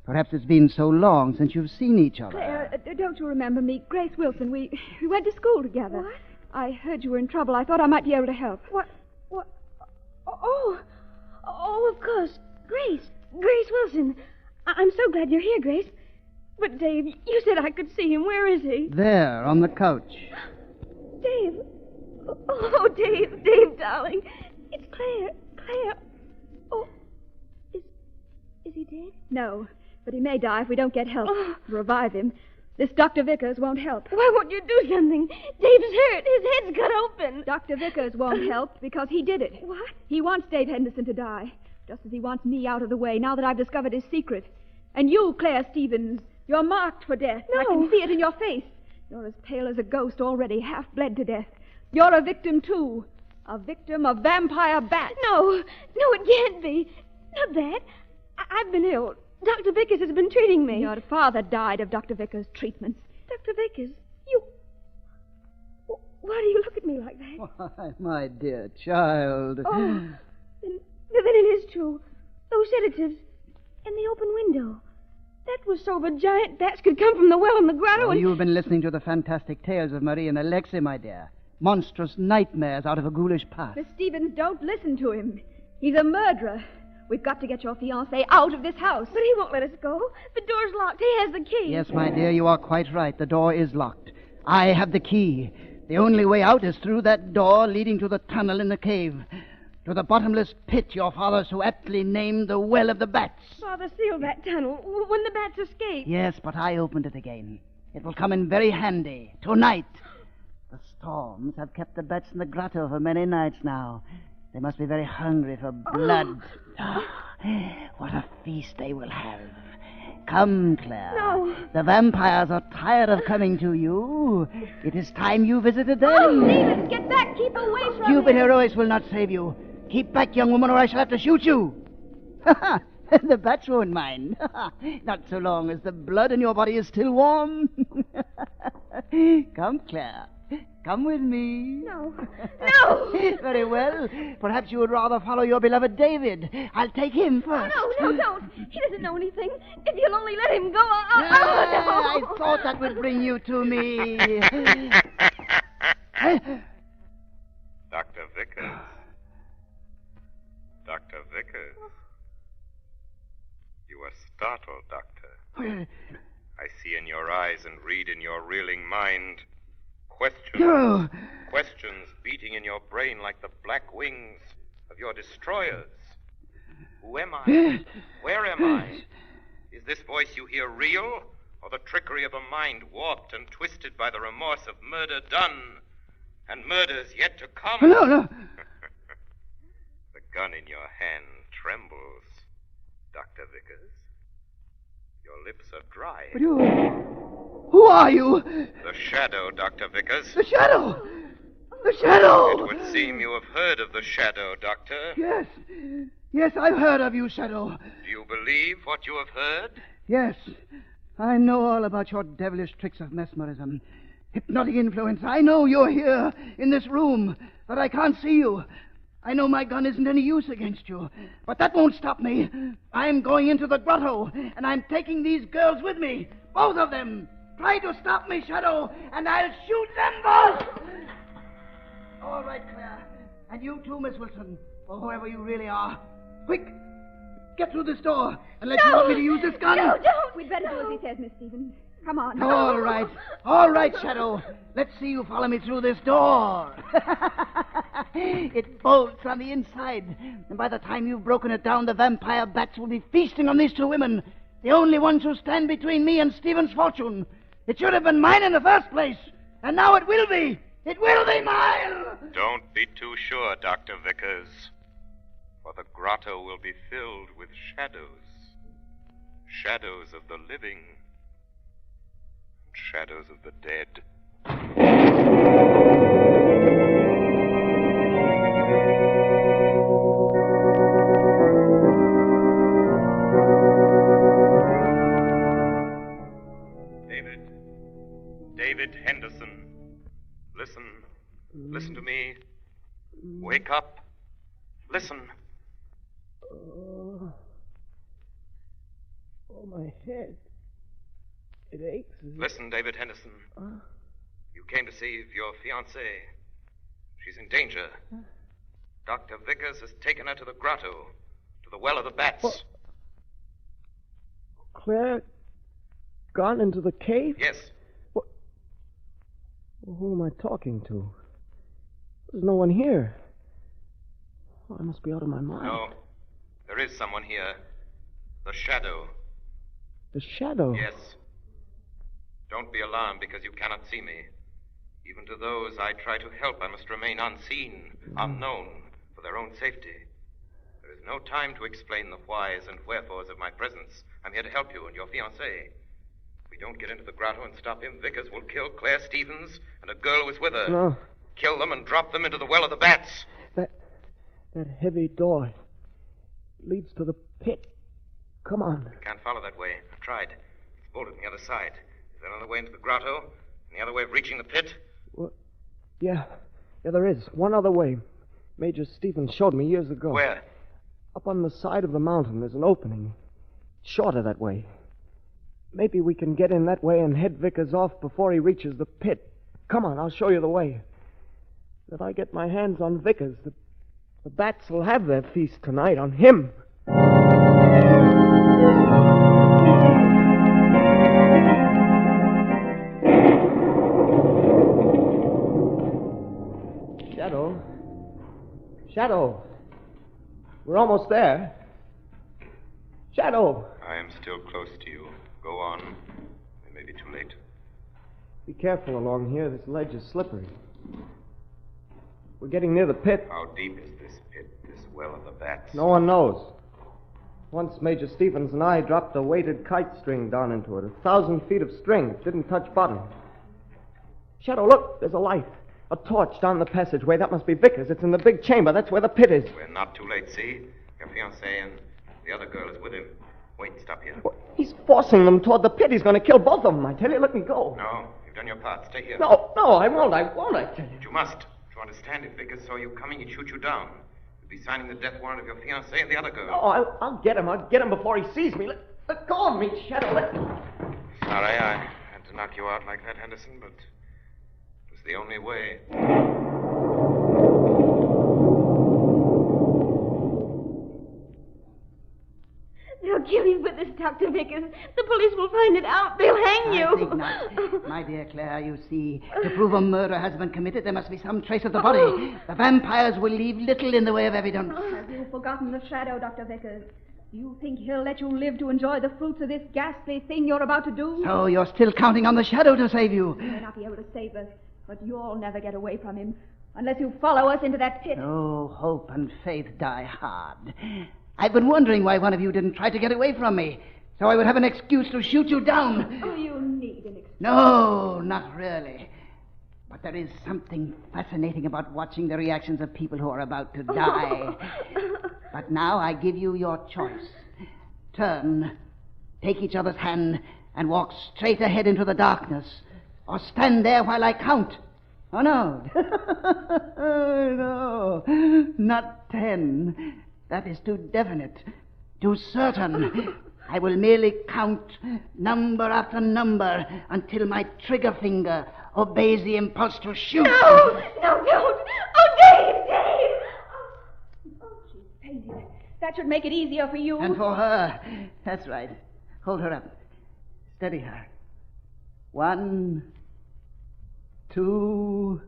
Perhaps it's been so long since you've seen each other. Claire, don't you remember me? Grace Wilson. We went to school together. What? I heard you were in trouble. I thought I might be able to help. What? Oh, of course. Grace Wilson. I'm so glad you're here, Grace. But, Dave, you said I could see him. Where is he? There, on the couch. Dave. Oh, Dave, darling. It's Claire. Oh, is he dead? No, but he may die if we don't get help to revive him. This Dr. Vickers won't help. Why won't you do something? Dave's hurt. His head's cut open. Dr. Vickers won't help because he did it. What? He wants Dave Henderson to die, just as he wants me out of the way now that I've discovered his secret. And you, Claire Stevens, you're marked for death. No. I can see it in your face. You're as pale as a ghost already, half bled to death. You're a victim, too. A victim of vampire bats. No, it can't be. Not that. I've been ill. Dr. Vickers has been treating me. Your father died of Dr. Vickers' treatments. Dr. Vickers? You... Why do you look at me like that? Why, my dear child. Oh, then it is true. Those sedatives and the open window. That was so the giant bats could come from the well in the grotto and... You've been listening to the fantastic tales of Marie and Alexei, my dear. Monstrous nightmares out of a ghoulish past. Miss Stevens, don't listen to him. He's a murderer. We've got to get your fiancé out of this house. But he won't let us go. The door's locked. He has the key. Yes, my dear, you are quite right. The door is locked. I have the key. The only way out is through that door leading to the tunnel in the cave. To the bottomless pit your father so aptly named the Well of the Bats. Father sealed that tunnel when the bats escaped. Yes, but I opened it again. It will come in very handy. Tonight. The storms have kept the bats in the grotto for many nights now. They must be very hungry for blood. What a feast they will have. Come, Claire. No. The vampires are tired of coming to you. It is time you visited them. Oh, Stevens, get back. Keep away from Stupid me. heroics will not save you. Keep back, young woman, or I shall have to shoot you. The bats won't mind. Not so long as the blood in your body is still warm. Come, Claire. Come with me. No. Very well. Perhaps you would rather follow your beloved David. I'll take him first. No, don't. He doesn't know anything. If you'll only let him go, no. I thought that would bring you to me. Dr. Vickers. Dr. Vickers. You are startled, Doctor. I see in your eyes and read in your reeling mind questions. Questions beating in your brain like the black wings of your destroyers. Who am I? Where am I? Is this voice you hear real, or the trickery of a mind warped and twisted by the remorse of murder done and murders yet to come? No. The gun in your hand trembles, Dr. Vickers. Your lips are dry. But you... Who are you? The Shadow, Dr. Vickers. The Shadow! The Shadow! It would seem you have heard of the Shadow, Doctor. Yes, I've heard of you, Shadow. Do you believe what you have heard? Yes, I know all about your devilish tricks of mesmerism. Hypnotic influence. I know you're here, in this room, that I can't see you. I know my gun isn't any use against you, but that won't stop me. I'm going into the grotto, and I'm taking these girls with me. Both of them. Try to stop me, Shadow, and I'll shoot them both. All right, Claire. And you too, Miss Wilson, or whoever you really are. Quick, get through this door, unless you want me to use this gun. No, don't. We'd better do as he says, Miss Stevens. Come on. All right, Shadow. Let's see you follow me through this door. It bolts on the inside, and by the time you've broken it down, the vampire bats will be feasting on these two women, the only ones who stand between me and Stephen's fortune. It should have been mine in the first place, and now it will be. It will be mine! Don't be too sure, Dr. Vickers, for the grotto will be filled with shadows. Shadows of the living, and shadows of the dead. David Henderson. Listen to me. Wake up. Listen. Oh, my head. It aches. Listen, David Henderson. You came to save your fiancée. She's in danger. Dr. Vickers has taken her to the grotto, to the Well of the Bats. What? Claire gone into the cave? Yes. What? Well, who am I talking to? There's no one here. Oh, I must be out of my mind. No. There is someone here. The Shadow. The Shadow? Yes. Don't be alarmed because you cannot see me. Even to those I try to help, I must remain unseen, unknown, for their own safety. There is no time to explain the whys and wherefores of my presence. I'm here to help you and your fiancée. If we don't get into the grotto and stop him, Vickers will kill Claire Stevens and a girl who is with her. No. Kill them and drop them into the Well of the Bats. That heavy door leads to the pit. Come on. I can't follow that way. I've tried. It's bolted on the other side. Is there another way into the grotto? Any other way of reaching the pit? What? Yeah, there is. One other way. Major Stevens showed me years ago. Where? Up on the side of the mountain, there's an opening. Shorter that way. Maybe we can get in that way and head Vickers off before he reaches the pit. Come on, I'll show you the way. If I get my hands on Vickers, the bats will have their feast tonight on him. Shadow. We're almost there. Shadow. I am still close to you. Go on. It may be too late. Be careful along here. This ledge is slippery. We're getting near the pit. How deep is this pit, this Well of the Bats? No one knows. Once Major Stevens and I dropped a weighted kite string down into it. 1,000 feet of string. It didn't touch bottom. Shadow, look. There's a light. A torch down the passageway. That must be Vickers. It's in the big chamber. That's where the pit is. We're not too late, see? Your fiancée and the other girl is with him. Wait, stop here. What? He's forcing them toward the pit. He's going to kill both of them. I tell you, let me go. No, you've done your part. Stay here. No, I won't, I tell you. But you must. To understand, if Vickers saw you coming, he'd shoot you down. You'd be signing the death warrant of your fiancée and the other girl. No, I'll get him. I'll get him before he sees me. Let go of me, Shadow. Sorry, I had to knock you out like that, Henderson, but it was the only way. They'll kill you for this, Dr. Vickers. The police will find it out. They'll hang you. I think not. My dear Claire, you see, to prove a murder has been committed, there must be some trace of the body. The vampires will leave little in the way of evidence. Have you forgotten the Shadow, Dr. Vickers? Do you think he'll let you live to enjoy the fruits of this ghastly thing you're about to do? So you're still counting on the Shadow to save you? He may not be able to save us, but you'll never get away from him unless you follow us into that pit. Oh, hope and faith die hard. I've been wondering why one of you didn't try to get away from me, so I would have an excuse to shoot you down. Oh, you need an excuse. No, not really. But there is something fascinating about watching the reactions of people who are about to die. But now I give you your choice. Turn, take each other's hand, and walk straight ahead into the darkness. Or stand there while I count. Oh, no. No, not 10. That is too definite, too certain. I will merely count number after number until my trigger finger obeys the impulse to shoot. No, don't. Oh, Dave! Oh, she's fainted. That should make it easier for you. And for her. That's right. Hold her up. Steady her. 1, 2.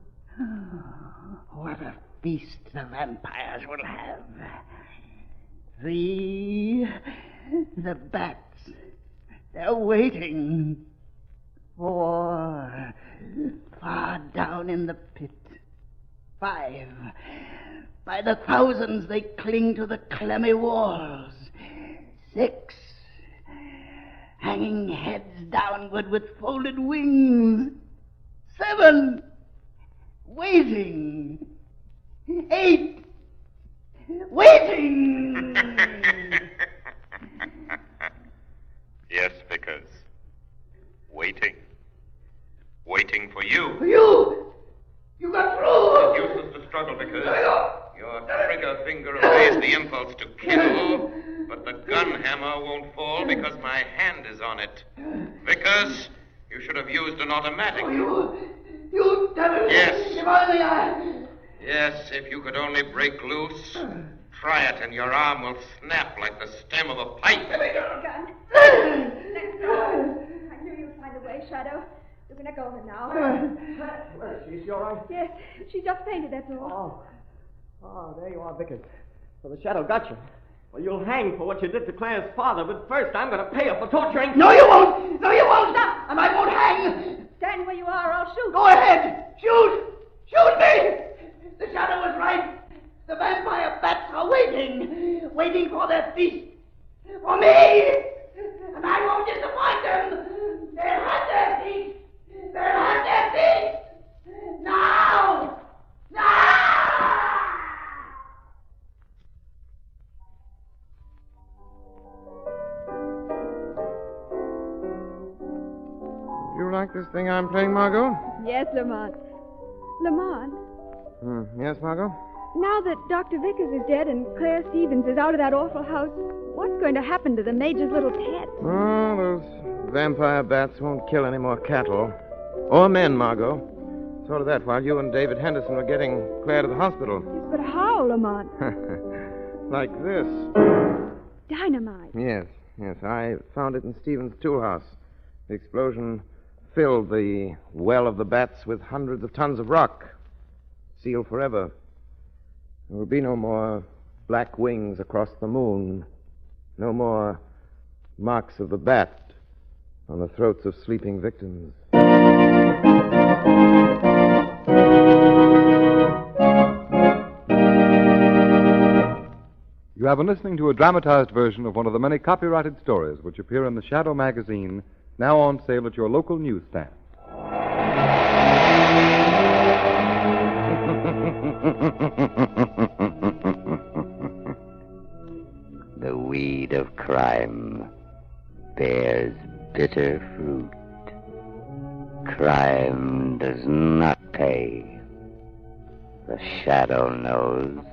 What a feast the vampires will have. 3. The bats. They're waiting. 4. Far down in the pit. 5. By the thousands they cling to the clammy walls. 6. Hanging heads downward with folded wings. 7. Waiting. 8. Waiting! Yes, Vickers. Waiting. Waiting for you. For you! You got through! It's useless to struggle, Vickers. Your trigger finger obeys the impulse to kill, but But the gun hammer won't fall because my hand is on it. Vickers, you should have used an automatic. Oh, you devil! Yes. If only I... Yes, if you could only break loose. Try it and your arm will snap like the stem of a pipe. Let go. I knew you'd find a way, Shadow. You can let go of her now. Where is she? Is she all right? Yes, she just fainted, that's all. Oh, there you are, Vickers. So the Shadow got you. Well, you'll hang for what you did to Claire's father, but first I'm going to pay her for torturing... No, you won't! No, you won't! Stop! And I won't hang! Stand where you are, or I'll shoot. Go ahead! Shoot! Shoot me! The Shadow was right. The vampire bats are waiting for their feast. For me! And I won't disappoint them! They'll have their feast! They'll have their feast! Now! Now! You like this thing I'm playing, Margot? Yes, Lamont. Lamont, Yes, Margot? now that Dr. Vickers is dead and Claire Stevens is out of that awful house, what's going to happen to the Major's little pet? Oh, those vampire bats won't kill any more cattle. Or men, Margot. Sort of that while you and David Henderson were getting Claire to the hospital. But how, Lamont? Like this. Dynamite. Yes. I found it in Stevens' tool house. The explosion filled the well of the bats with hundreds of tons of rock. Sealed forever. There will be no more black wings across the moon. No more marks of the bat on the throats of sleeping victims. You have been listening to a dramatized version of one of the many copyrighted stories which appear in the Shadow magazine, now on sale at your local newsstand. The weed of crime bears bitter fruit. Crime does not pay. The Shadow knows.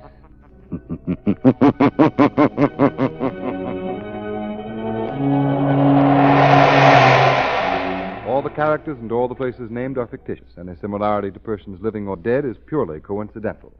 All the characters and all the places named are fictitious. Any similarity to persons living or dead is purely coincidental.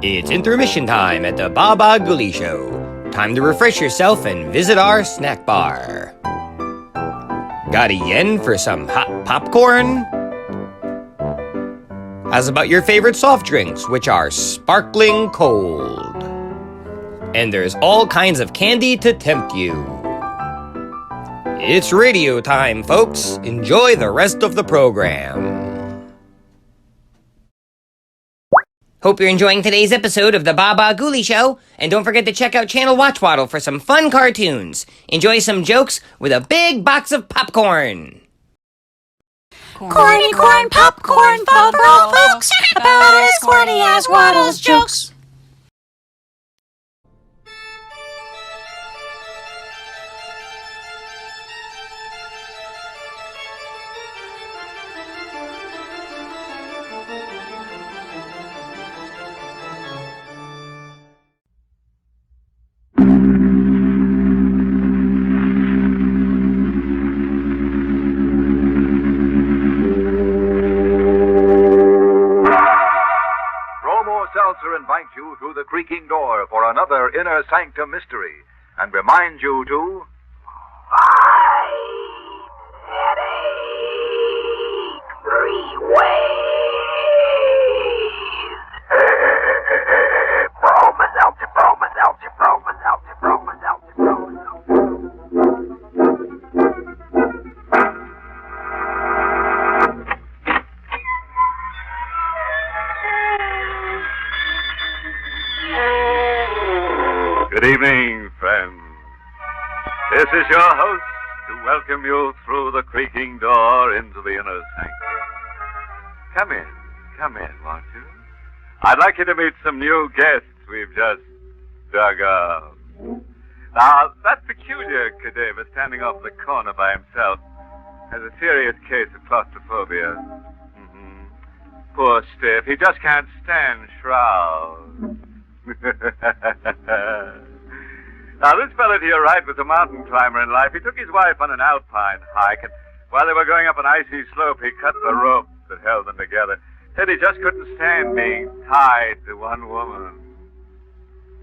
It's intermission time at the Bah Ghoulie Show. Time to refresh yourself and visit our snack bar. Got a yen for some hot popcorn? How's about your favorite soft drinks, which are sparkling cold? And there's all kinds of candy to tempt you. It's radio time, folks. Enjoy the rest of the program. Hope you're enjoying today's episode of the Bah Ghoulie Show, and don't forget to check out Channel Watchwaddle for some fun cartoons. Enjoy some jokes with a big box of popcorn. Corny corn popcorn fall for all folks. About as corny as Waddle's jokes. Invite you to the Creaking Door for another Inner Sanctum mystery and remind you to Good evening, friends. This is your host to welcome you through the creaking door into the inner sanctum. Come in, won't you? I'd like you to meet some new guests we've just dug up. Now, that peculiar cadaver standing off the corner by himself has a serious case of claustrophobia. Poor stiff. He just can't stand shrouds. Now, this fella to your right was a mountain climber in life. He took his wife on an alpine hike, and while they were going up an icy slope, he cut the rope that held them together. Said he just couldn't stand being tied to one woman.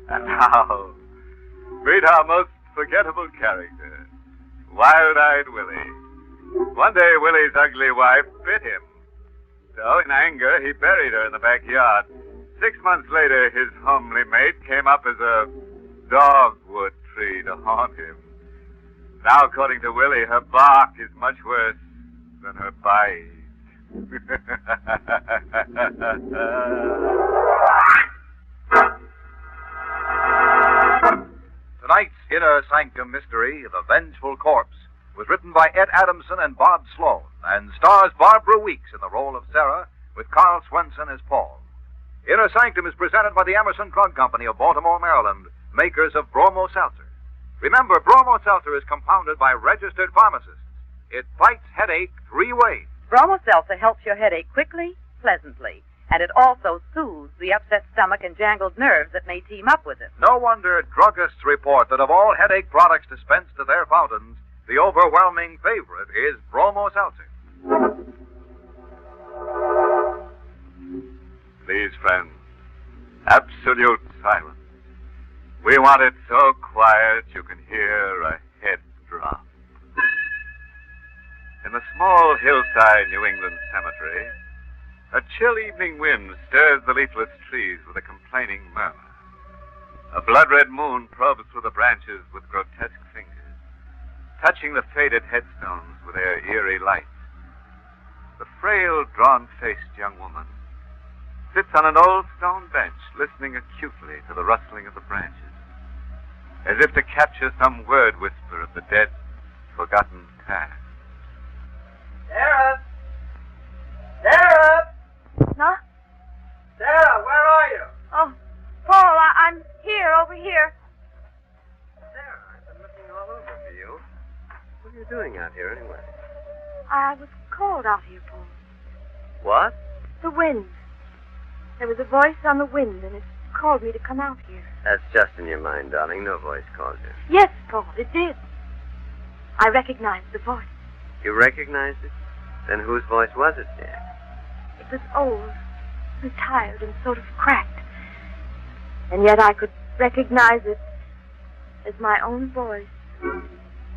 And now, meet our most forgettable character, Wild-Eyed Willie. One day, Willie's ugly wife bit him. So, in anger, he buried her in the backyard. 6 months later, his homely mate came up as a dogwood tree to haunt him. Now, according to Willie, her bark is much worse than her bite. Tonight's Inner Sanctum mystery, The Vengeful Corpse, was written by Ed Adamson and Bob Sloan and stars Barbara Weeks in the role of Sarah with Carl Swenson as Paul. Inner Sanctum is presented by the Emerson Drug Company of Baltimore, Maryland, makers of Bromo Seltzer. Remember, Bromo Seltzer is compounded by registered pharmacists. It fights headache 3 ways. Bromo Seltzer helps your headache quickly, pleasantly, and it also soothes the upset stomach and jangled nerves that may team up with it. No wonder druggists report that of all headache products dispensed to their fountains, the overwhelming favorite is Bromo Seltzer. Please, friends, absolute silence. We want it so quiet you can hear a head drop. In the small hillside New England cemetery, a chill evening wind stirs the leafless trees with a complaining murmur. A blood-red moon probes through the branches with grotesque fingers, touching the faded headstones with their eerie light. The frail, drawn-faced young woman sits on an old stone bench, listening acutely to the rustling of the branches, as if to capture some word whisper of the dead, forgotten past. Sarah! Sarah! Huh? Sarah, where are you? Oh, Paul, I'm here, over here. Sarah, I've been looking all over for you. What are you doing out here, anyway? I was called out here, Paul. What? The wind. There was a voice on the wind, and it called me to come out here. That's just in your mind, darling. No voice calls you. Yes, Paul, it did. I recognized the voice. You recognized it? Then whose voice was it, dear? It was old and tired and sort of cracked. And yet I could recognize it as my own voice.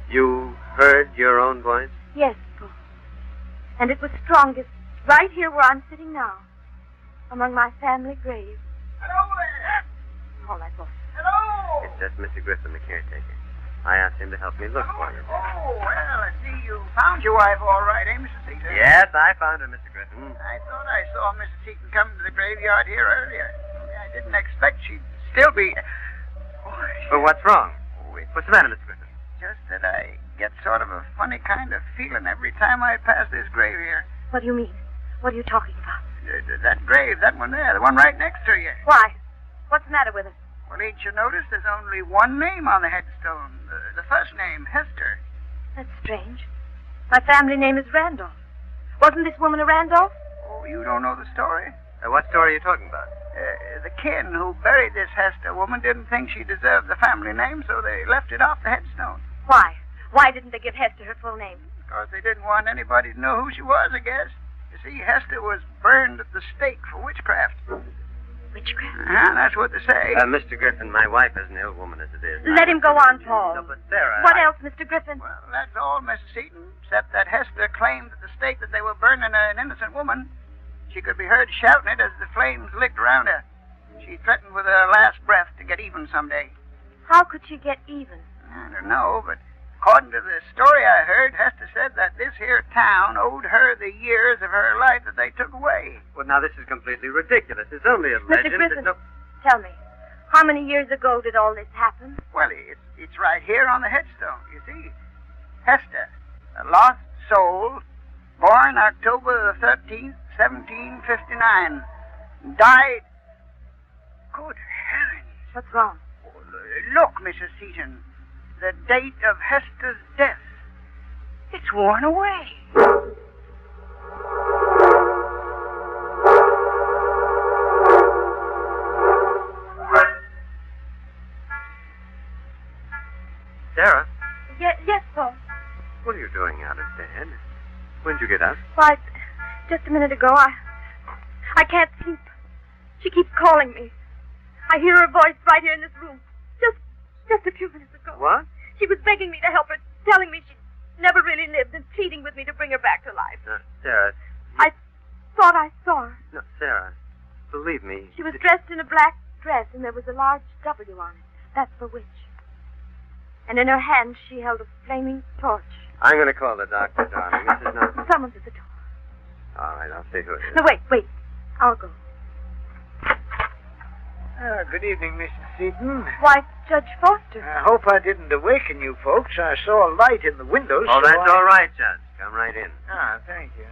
You heard your own voice? Yes, Paul. And it was strongest right here where I'm sitting now, among my family graves. Hello there! All that voice. Hello! It's just Mr. Griffin, the caretaker. I asked him to help me look for you. Oh, well, I see you found your wife all right, eh, Mrs. Seaton? Yes, I found her, Mr. Griffin. I thought I saw Mrs. Seaton come to the graveyard here earlier. I didn't expect she'd still be... Well, what's wrong? What's the matter, Mr. Griffin? Just that I get sort of a funny kind of feeling every time I pass this grave here. What do you mean? What are you talking about? That grave, that one there, the one right next to you. Why? What's the matter with it? Well, ain't you noticed there's only one name on the headstone? The first name, Hester. That's strange. My family name is Randolph. Wasn't this woman a Randolph? Oh, you don't know the story? What story are you talking about? The kin who buried this Hester woman didn't think she deserved the family name, so they left it off the headstone. Why? Why didn't they give Hester her full name? Because they didn't want anybody to know who she was, I guess. You see, Hester was burned at the stake for witchcraft. Witchcraft? That's what they say. Mr. Griffin, my wife is an ill woman as it is. Let him go on, Paul. No, but Sarah... What else, Mr. Griffin? Well, that's all, Mrs. Seaton, except that Hester claimed at the stake that they were burning an innocent woman. She could be heard shouting it as the flames licked around her. She threatened with her last breath to get even someday. How could she get even? I don't know, but according to the story I heard, Hester said that this here town owed her the years of her life that they took away. Well, now, this is completely ridiculous. It's only a legend. Mr. Griffin, tell me, how many years ago did all this happen? Well, it's right here on the headstone, you see. Hester, a lost soul, born October the 13th, 1759. Died... Good heavens. What's wrong? Look, Mrs. Seaton. The date of Hester's death. It's worn away. Sarah? Yes, Paul. What are you doing out of bed? When'd you get up? Why, just a minute ago, I can't sleep. She keeps calling me. I hear her voice right here in this room. Just a few minutes ago. What? She was begging me to help her, telling me she never really lived and pleading with me to bring her back to life. Sarah. I thought I saw her. No, Sarah. Believe me. She was dressed in a black dress, and there was a large W on it. That's for witch. And in her hand, she held a flaming torch. I'm going to call the doctor, darling. This is not... Someone's at the door. All right, I'll see who it is. No, wait. I'll go. Good evening, Mrs. Seaton. Why, Judge Foster. I hope I didn't awaken you folks. I saw a light in the window. Oh, that's all right, Judge. Come right in. Thank you.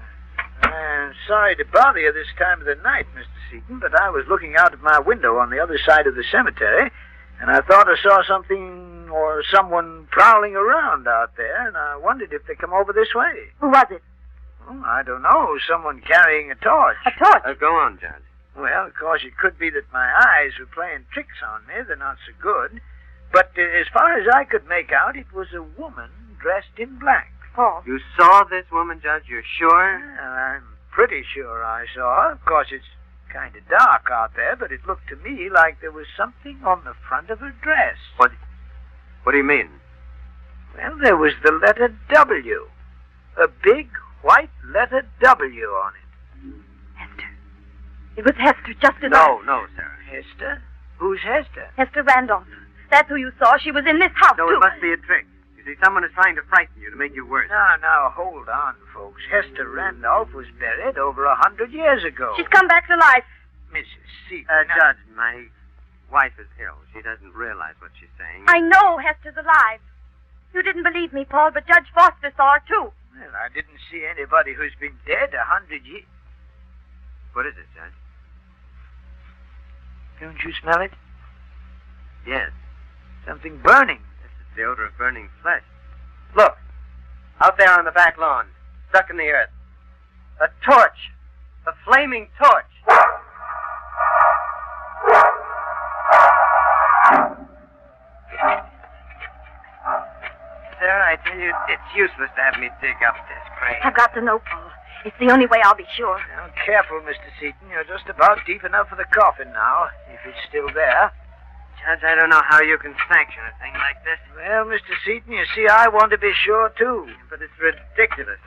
I'm sorry to bother you this time of the night, Mr. Seaton, but I was looking out of my window on the other side of the cemetery, and I thought I saw something or someone prowling around out there, and I wondered if they come over this way. Who was it? Oh, I don't know. Someone carrying a torch. A torch? Go on, Judge. Well, of course, it could be that my eyes were playing tricks on me. They're not so good. But as far as I could make out, it was a woman dressed in black. Paul. You saw this woman, Judge? You're sure? Well, I'm pretty sure I saw her. Of course, it's kind of dark out there, but it looked to me like there was something on the front of her dress. What do you mean? Well, there was the letter W. A big white letter W on it. Hester. It was Hester, just as No, Sarah. Hester? Who's Hester? Hester Randolph. That's who you saw. She was in this house, No, too. it must be a trick. You see, someone is trying to frighten you to make you worse. Now, hold on, folks. Hester Randolph was buried over 100 years ago. She's come back to life. Mrs. Seaton. Judge, my wife is ill. She doesn't realize what she's saying. I know Hester's alive. You didn't believe me, Paul, but Judge Foster saw her, too. Well, I didn't see anybody who's been dead 100 years. What is it, Judge? Don't you smell it? Yes. Something burning. It's the odor of burning flesh. Look, out there on the back lawn, stuck in the earth. A torch. A flaming torch. Sarah, I tell you, it's useless to have me dig up this grave. I've got to know, Paul. It's the only way I'll be sure. Now, careful, Mr. Seaton. You're just about deep enough for the coffin now, if it's still there. Judge, I don't know how you can sanction a thing like this. Well, Mr. Seaton, you see, I want to be sure, too. But it's ridiculous.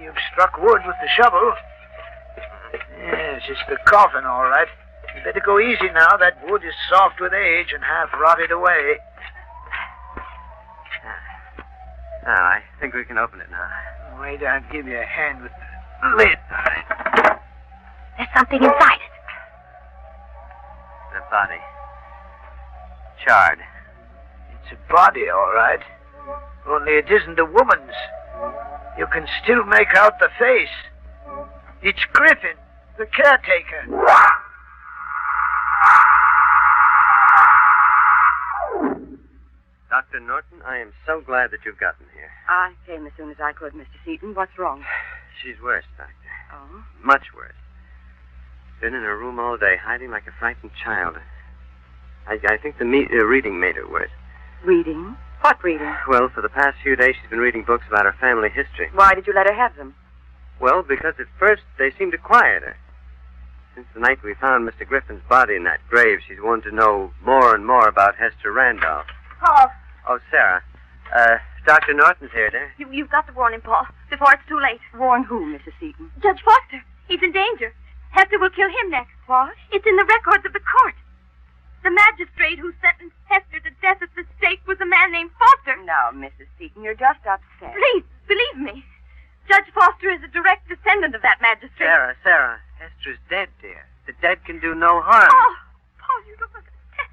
You've struck wood with the shovel. Yes, it's the coffin, all right. You better go easy now. That wood is soft with age and half rotted away. I think we can open it now. Wait, I'll give you a hand with the lid. All right. There's something inside it. The body. Charred. It's a body, all right. Only it isn't a woman's. You can still make out the face. It's Griffin, the caretaker. Dr. Norton, I am so glad that you've gotten here. I came as soon as I could, Mr. Seaton. What's wrong? She's worse, Doctor. Oh? Much worse. Been in her room all day, hiding like a frightened child. I think the reading made her worse. Reading? What reading? Well, for the past few days, she's been reading books about her family history. Why did you let her have them? Well, because at first they seemed to quiet her. Since the night we found Mr. Griffin's body in that grave, she's wanted to know more and more about Hester Randolph. Paul, Oh, Sarah. Dr. Norton's here, dear. you've got to warn him, Paul, before it's too late. Warn who, Mrs. Seaton? Judge Foster. He's in danger. Hester will kill him next. What? It's in the records of the court. The magistrate who sentenced Hester to death at the stake was a man named Foster. Now, Mrs. Seaton, you're just upset. Please, believe me. Judge Foster is a direct descendant of that magistrate. Sarah, Hester's dead, dear. The dead can do no harm. Oh, Paul, you don't understand.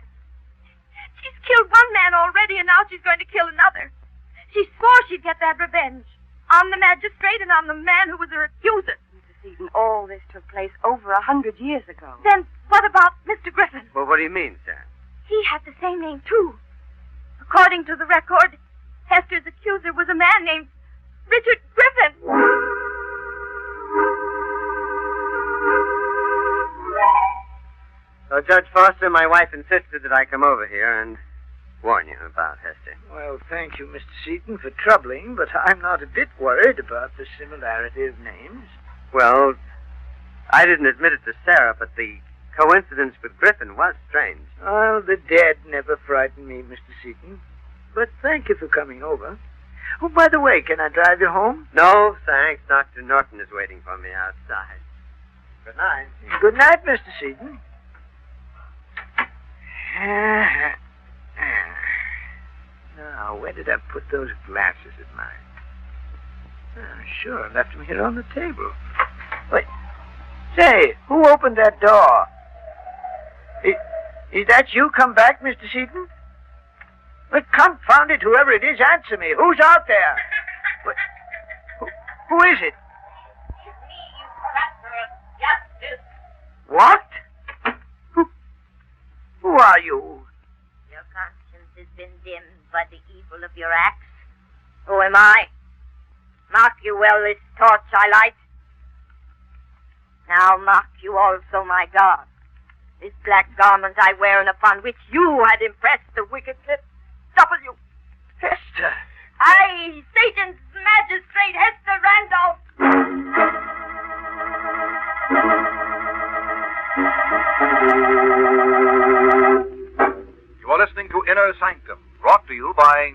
She's killed one man already, and now she's going to kill another. She swore she'd get that revenge on the magistrate and on the man who was her accuser. Mrs. Seaton, all this took place over 100 years ago. Then what about Mr. Griffin? Well, what do you mean, Sarah? He had the same name, too. According to the record, Hester's accuser was a man named Richard Griffin. So, Judge Foster, my wife insisted that I come over here and warn you about Hester. Well, thank you, Mr. Seaton, for troubling, but I'm not a bit worried about the similarity of names. Well, I didn't admit it to Sarah, but the coincidence with Griffin was strange. Well, the dead never frighten me, Mr. Seaton. But thank you for coming over. Oh, by the way, can I drive you home? No, thanks. Dr. Norton is waiting for me outside. Good night. Good night, Mr. Seaton. Now, where did I put those glasses of mine? Sure, I left them here on the table. Wait. Say, who opened that door? Is that you come back, Mr. Seaton? Well, confound it, whoever it is, answer me. Who's out there? Who is it? It's me, you cracker of justice. What? Who are you? Your conscience has been dimmed by the evil of your acts. Who am I? Mark you well this torch I light. Now mark you also my God. This black garment I wear and upon which you had impressed the wicked W. Hester. I, Satan's magistrate, Hester Randolph. You are listening to Inner Sanctum, brought to you by...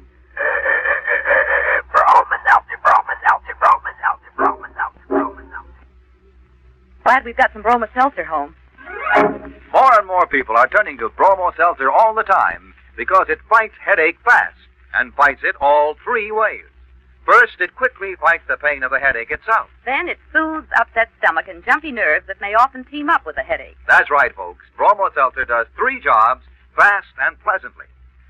Glad we've got some Broma Seltzer home. More and more people are turning to Bromo Seltzer all the time because it fights headache fast and fights it all three ways. First, it quickly fights the pain of the headache itself. Then it soothes upset stomach and jumpy nerves that may often team up with a headache. That's right, folks. Bromo Seltzer does three jobs fast and pleasantly.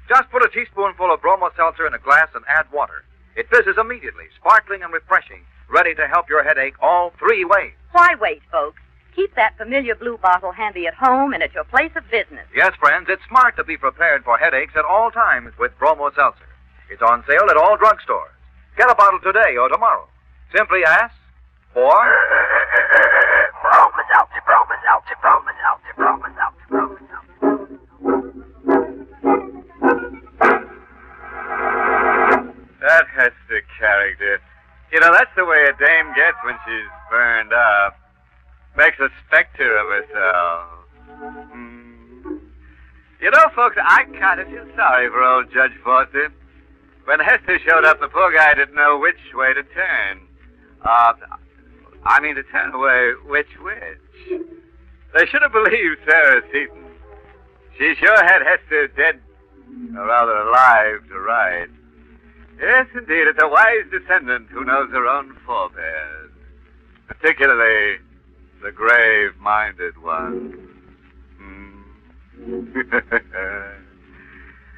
Just put a teaspoonful of Bromo Seltzer in a glass and add water. It fizzes immediately, sparkling and refreshing, ready to help your headache all three ways. Why wait, folks? Keep that familiar blue bottle handy at home and at your place of business. Yes, friends, it's smart to be prepared for headaches at all times with Bromo Seltzer. It's on sale at all drugstores. Get a bottle today or tomorrow. Simply ask for... Broma Seltzer, Broma Seltzer, Broma Seltzer, Broma Seltzer, Broma Seltzer. That Hester character. You know, that's the way a dame gets when she's burned up. Makes a specter of herself. You know, folks, I kind of feel sorry for old Judge Foster. When Hester showed up, the poor guy didn't know which way to turn. To turn away which. They should have believed Sarah Seaton. She sure had Hester dead, or rather alive, to right. Yes, indeed, it's a wise descendant who knows her own forebears. Particularly the grave-minded one.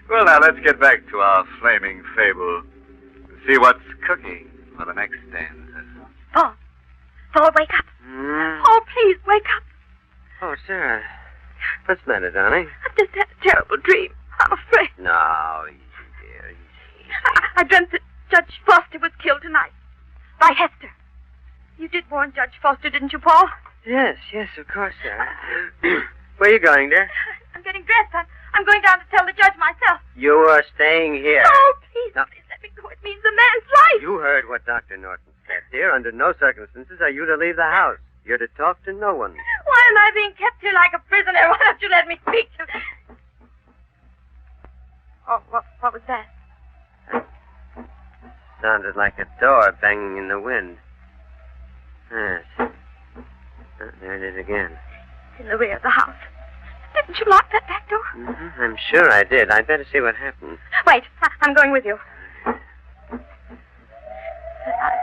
Well, now, let's get back to our flaming fable and see what's cooking for the next stanza. Paul. Paul, wake up. Paul, please, wake up. Oh, Sarah. What's the matter, darling? I've just had a terrible dream. I'm afraid. No, easy, dear, easy. I dreamt that Judge Foster was killed tonight. By Hester. You did warn Judge Foster, didn't you, Paul? Yes, of course, Sarah. Where are you going, dear? I'm getting dressed. I'm going down to tell the judge myself. You are staying here. Oh, please, No. please let me go. It means a man's life. You heard what Dr. Norton said, dear. Under no circumstances are you to leave the house. You're to talk to no one. Why am I being kept here like a prisoner? Why don't you let me speak to... Oh, what was that? Sounded like a door banging in the wind. Yes. Oh, there it is again. It's in the rear of the house. Didn't you lock that back door? Mm-hmm. I'm sure I did. I'd better see what happened. Wait, I'm going with you.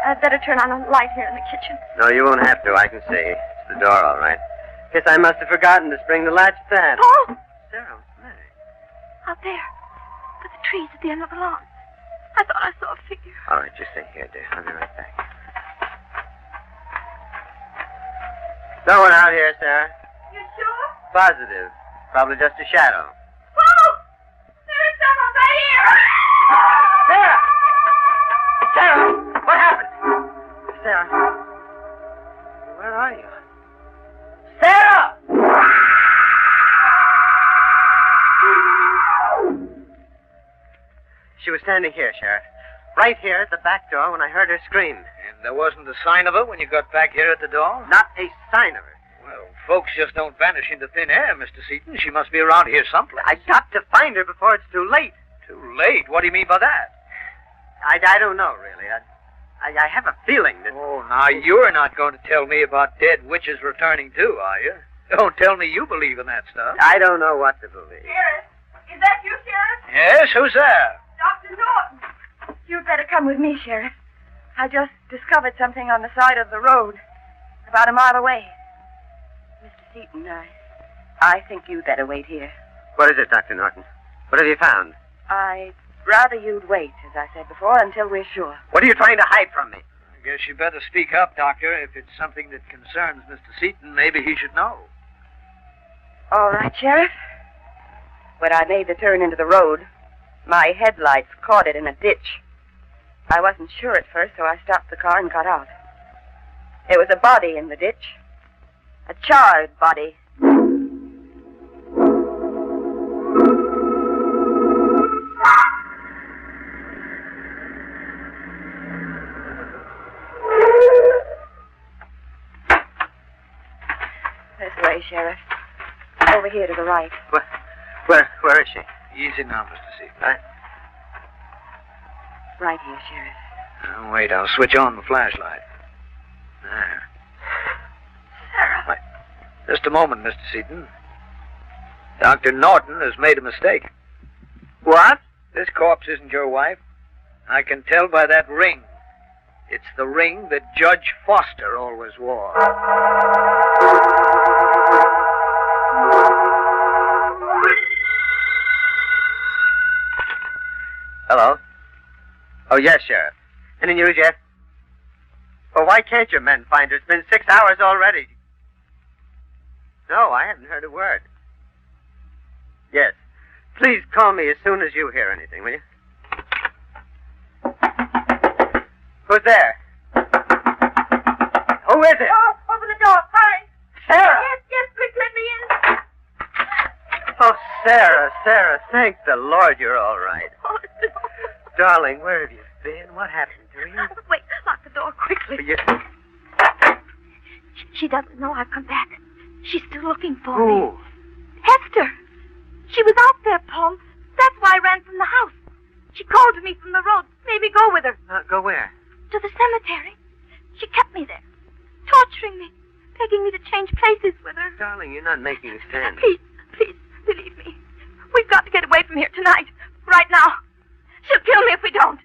I'd better turn on a light here in the kitchen. No, you won't have to. I can see. It's the door, all right. Guess I must have forgotten to spring the latch fast. Paul! Sarah, what's the matter? Out there. By the trees at the end of the lawn. I thought I saw a figure. All right, just stay here, dear. I'll be right back. No one out here, Sarah. You sure? Positive. Probably just a shadow. Paul! There is someone right here! Sarah! Sarah! What happened? Sarah? Where are you? Sarah! She was standing here, Sheriff. Right here at the back door when I heard her scream. And there wasn't a sign of her when you got back here at the door? Not a sign of her. Well, folks just don't vanish into thin air, Mr. Seaton. She must be around here someplace. I've got to find her before it's too late. Too late? What do you mean by that? I don't know, really. I have a feeling that... Oh, now, you're not going to tell me about dead witches returning, too, are you? Don't tell me you believe in that stuff. I don't know what to believe. Sheriff, is that you, Sheriff? Yes, who's there? Dr. Norton. You'd better come with me, Sheriff. I just discovered something on the side of the road, about a mile away. Mr. Seaton, I think you'd better wait here. What is it, Dr. Norton? What have you found? I'd rather you'd wait, as I said before, until we're sure. What are you trying to hide from me? I guess you better speak up, Doctor. If it's something that concerns Mr. Seaton, maybe he should know. All right, Sheriff. When I made the turn into the road, my headlights caught it in a ditch. I wasn't sure at first, so I stopped the car and got out. There was a body in the ditch. A charred body. This way, Sheriff. Over here to the right. Where is she? Easy now, Mr. Seaton. Right here, Sheriff. Now, wait, I'll switch on the flashlight. There. Sarah. Wait. Just a moment, Mr. Seaton. Dr. Norton has made a mistake. What? This corpse isn't your wife. I can tell by that ring. It's the ring that Judge Foster always wore. Hello? Oh, yes, Sheriff. Any news yet? Well, why can't your men find her? It's been 6 hours already. No, I haven't heard a word. Yes. Please call me as soon as you hear anything, will you? Who's there? Who is it? Oh, open the door. Hurry. Sarah! Yes, quick, let me in. Oh, Sarah, thank the Lord you're all right. Oh, no. Darling, where have you been? What happened to you? Wait, lock the door quickly. She doesn't know I've come back. She's still looking for me. Hester! She was out there, Paul. That's why I ran from the house. She called to me from the road. Maybe go with her. Go where? To the cemetery. She kept me there, torturing me, begging me to change places with her. Darling, you're not making sense. Please, believe me. We've got to get away from here tonight. Right now. She'll kill me if we don't.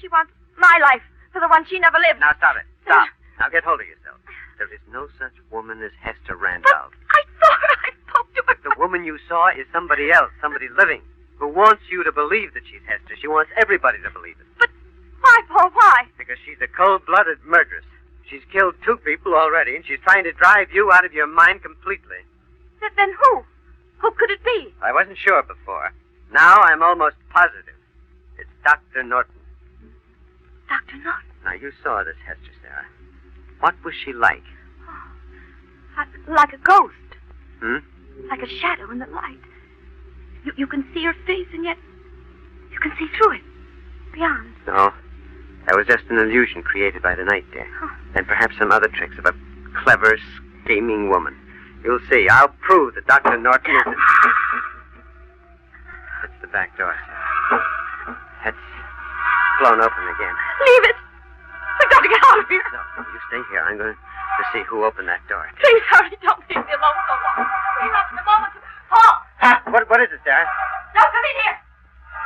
She wants my life for the one she never lived. Now, stop it. Stop. Now, get hold of yourself. There is no such woman as Hester Randolph. I saw her. I spoke to her. The woman you saw is somebody else, somebody living, who wants you to believe that she's Hester. She wants everybody to believe it. But Why, Paul, why? Because she's a cold-blooded murderess. She's killed 2 people already, and she's trying to drive you out of your mind completely. Then who? Who could it be? I wasn't sure before. Now I'm almost positive. It's Dr. Norton. Dr. Norton? Now, you saw this Hester, Sarah. What was she like? Like a ghost. Hmm? Like a shadow in the light. You can see her face, and yet you can see through it. Beyond. No. That was just an illusion created by the night, dear. And perhaps some other tricks of a clever, scheming woman. You'll see. I'll prove that Dr. Norton is... It's the back door, Sarah. It's blown open again. Leave it. We've got to get out of here. No, you stay here. I'm going to see who opened that door. Please hurry. Don't leave me alone so long. We're not in a moment. Paul! What is it, Sarah? Don't come in here.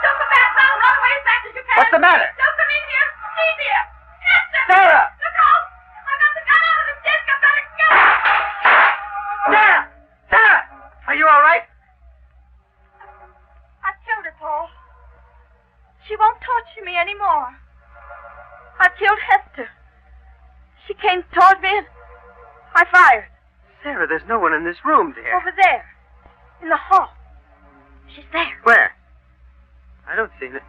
Don't come back now. Run away as fast as you can. What's the matter? Don't come in here. Leave here. Hester! Sarah! Look out! I got the gun out of the desk. I better go. Sarah! Sarah! Are you all right? I killed her, Paul. She won't torture me anymore. I killed Hester. She came toward me and I fired. Sarah, there's no one in this room, dear. Over there. In the hall. She's there. Where? I don't see it.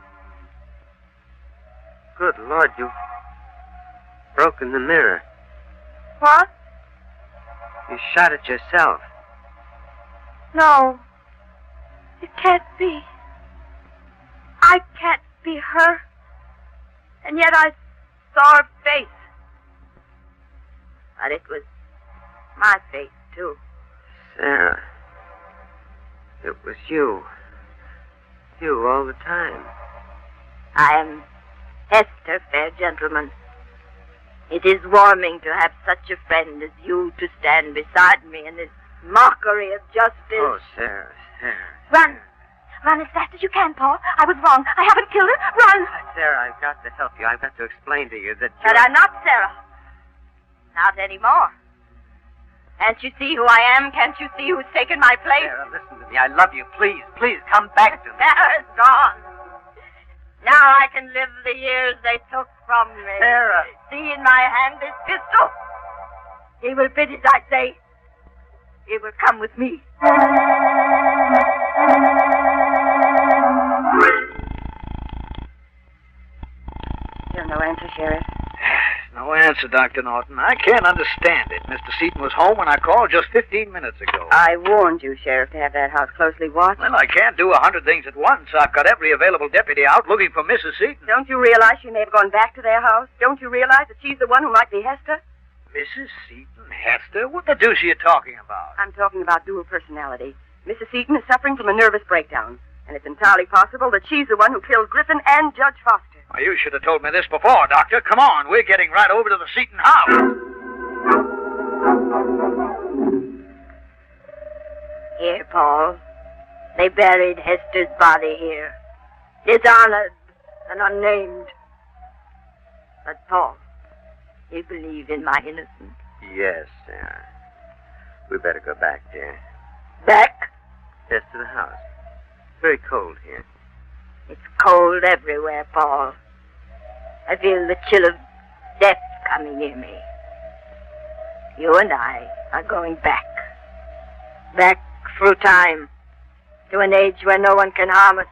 Good Lord, you've broken the mirror. What? You shot it yourself. No. It can't be. I can't be her. And yet I saw her face. But it was my face, too. Sarah. It was you. You all the time. I am Hester, fair gentleman. It is warming to have such a friend as you to stand beside me in this mockery of justice. Oh, Sarah, Sarah. Run! Run as fast as you can, Paul. I was wrong. I haven't killed her. Run! Sarah, I've got to help you. I've got to explain to you that But I'm not Sarah. Not anymore. Can't you see who I am? Can't you see who's taken my place? Sarah, listen to me. I love you. Please, please, come back to me. Sarah's gone. Now I can live the years they took from me. Sarah. See in my hand this pistol. He will fit as I say. He will come with me. Still no answer, Sheriff? No answer, Dr. Norton. I can't understand it. Mr. Seaton was home when I called just 15 minutes ago. I warned you, Sheriff, to have that house closely watched. Well, I can't do 100 things at once. I've got every available deputy out looking for Mrs. Seaton. Don't you realize she may have gone back to their house? Don't you realize that she's the one who might be Hester? Mrs. Seaton? Hester? What the deuce are you talking about? I'm talking about dual personality. Mrs. Seaton is suffering from a nervous breakdown, and it's entirely possible that she's the one who killed Griffin and Judge Foster. Well, you should have told me this before, Doctor. Come on, we're getting right over to the Seaton house. Here, Paul. They buried Hester's body here. Dishonored and unnamed. But, Paul, you believe in my innocence? Yes, Sarah. We better go back, dear. Back? Yes, to the house. It's very cold here. It's cold everywhere, Paul. I feel the chill of death coming near me. You and I are going back. Back through time. To an age where no one can harm us.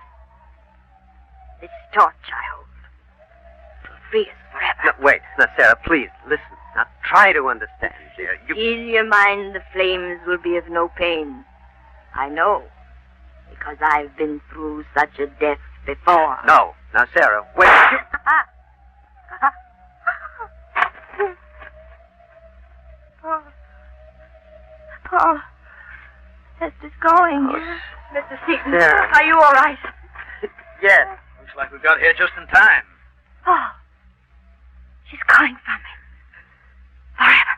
This torch I hold will free us forever. No, wait. Now, Sarah, please, listen. Now, try to understand, dear. Ease your mind, the flames will be of no pain. I know, because I've been through such a death before. No. Now, Sarah, wait. Paul, Hester's going. Mr. Seaton, Sarah. are you all right? Yes. Looks like we got here just in time. Paul, she's going from me. Forever.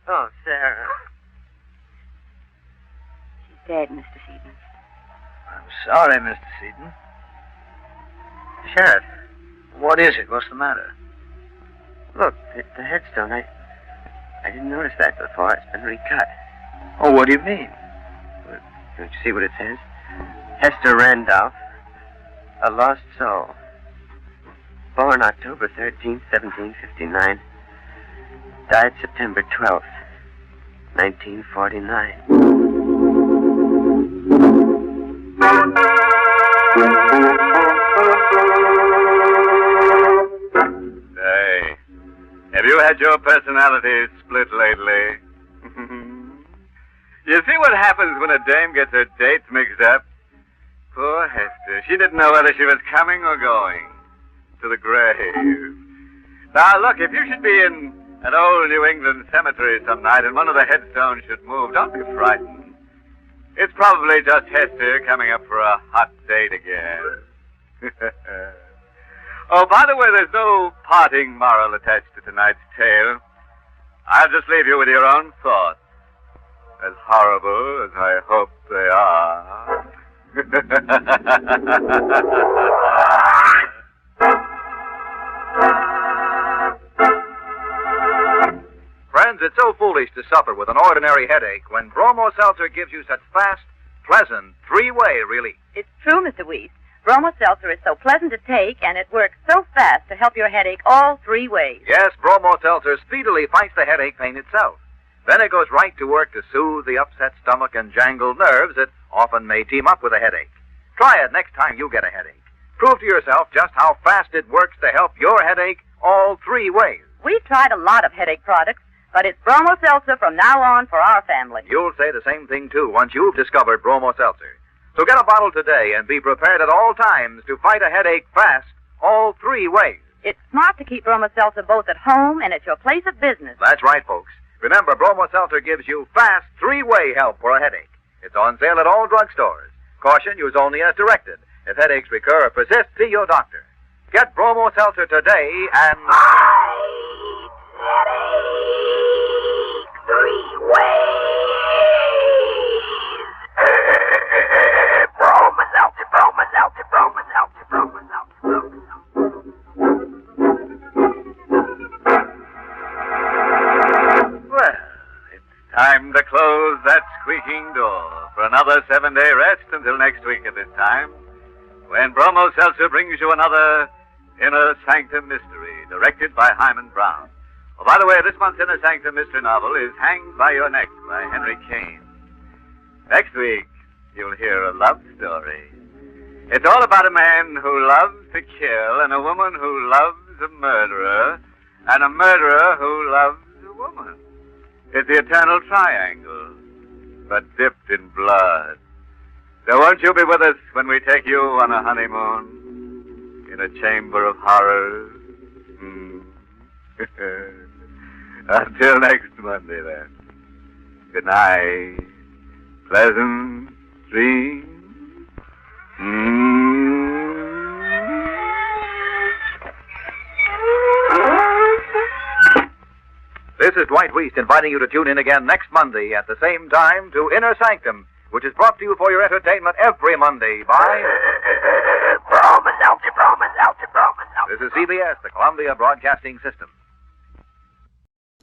Oh, Sarah. She's dead, Mr. Seaton. I'm sorry, Mr. Seaton. Sheriff. What is it? What's the matter? Look, the headstone. I didn't notice that before. It's been recut. Oh, what do you mean? Don't you see what it says? Hester Randolph, a lost soul. Born October 13th, 1759. Died September 12th, 1949. Say, have you had your personality split lately? You see what happens when a dame gets her dates mixed up? Poor Hester. She didn't know whether she was coming or going to the grave. Now, look, if you should be in an old New England cemetery some night and one of the headstones should move, don't be frightened. It's probably just Hester coming up for a hot date again. Oh, by the way, there's no parting moral attached to tonight's tale. I'll just leave you with your own thoughts. As horrible as I hope they are. Friends, it's so foolish to suffer with an ordinary headache when Bromo Seltzer gives you such fast, pleasant, three-way relief. It's true, Mr. Weiss. Bromo Seltzer is so pleasant to take, and it works so fast to help your headache all three ways. Yes, Bromo Seltzer speedily fights the headache pain itself. Then it goes right to work to soothe the upset stomach and jangled nerves that often may team up with a headache. Try it next time you get a headache. Prove to yourself just how fast it works to help your headache all three ways. We've tried a lot of headache products, but it's Bromo Seltzer from now on for our family. You'll say the same thing, too, once you've discovered Bromo Seltzer. So get a bottle today and be prepared at all times to fight a headache fast all three ways. It's smart to keep Bromo Seltzer both at home and at your place of business. That's right, folks. Remember, Bromo Seltzer gives you fast three-way help for a headache. It's on sale at all drugstores. Caution, use only as directed. If headaches recur or persist, see your doctor. Get Bromo Seltzer today and... Time to close that squeaking door for another 7-day rest until next week at this time, when Bromo Seltzer brings you another Inner Sanctum mystery, directed by Hyman Brown. Oh, by the way, this month's Inner Sanctum mystery novel is Hanged by Your Neck by Henry Kane. Next week, you'll hear a love story. It's all about a man who loves to kill and a woman who loves a murderer and a murderer who loves a woman. It's the eternal triangle, but dipped in blood. So won't you be with us when we take you on a honeymoon in a chamber of horrors? Until next Monday, then. Good night. Pleasant dreams. This is Dwight Weiss inviting you to tune in again next Monday at the same time to Inner Sanctum, which is brought to you for your entertainment every Monday by... This is CBS, the Columbia Broadcasting System.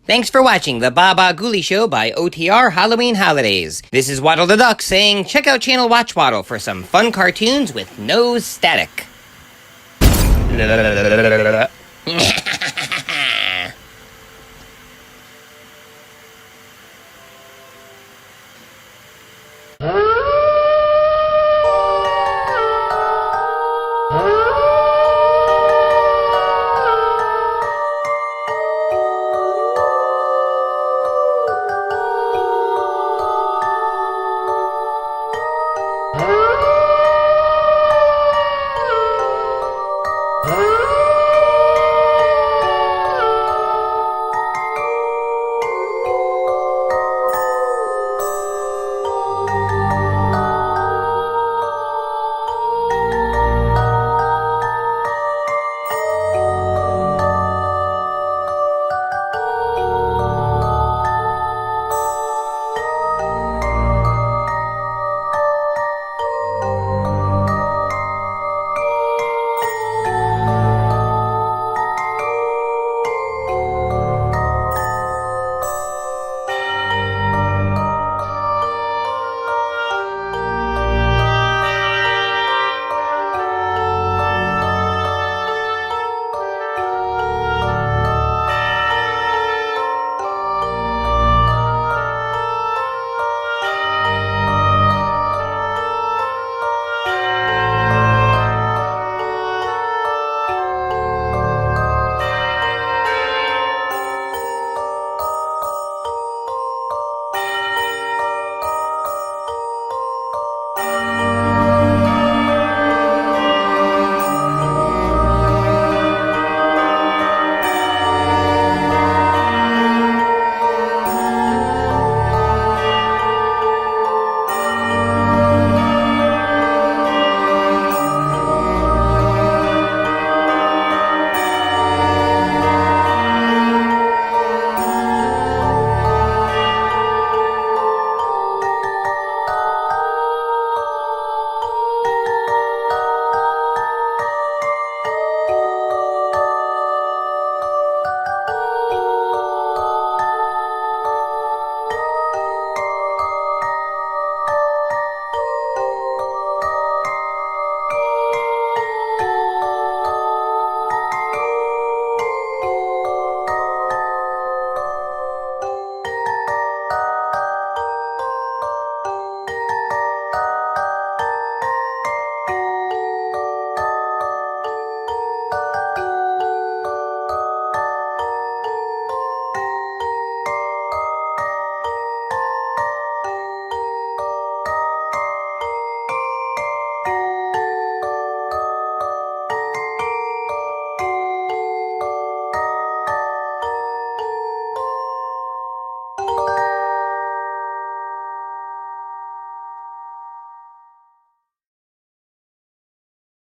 Thanks for watching the Bah Ghoulie Show by OTR Halloween Holidays. This is Waddle the Duck saying check out Channel Watchwaddle for some fun cartoons with no static. Huh?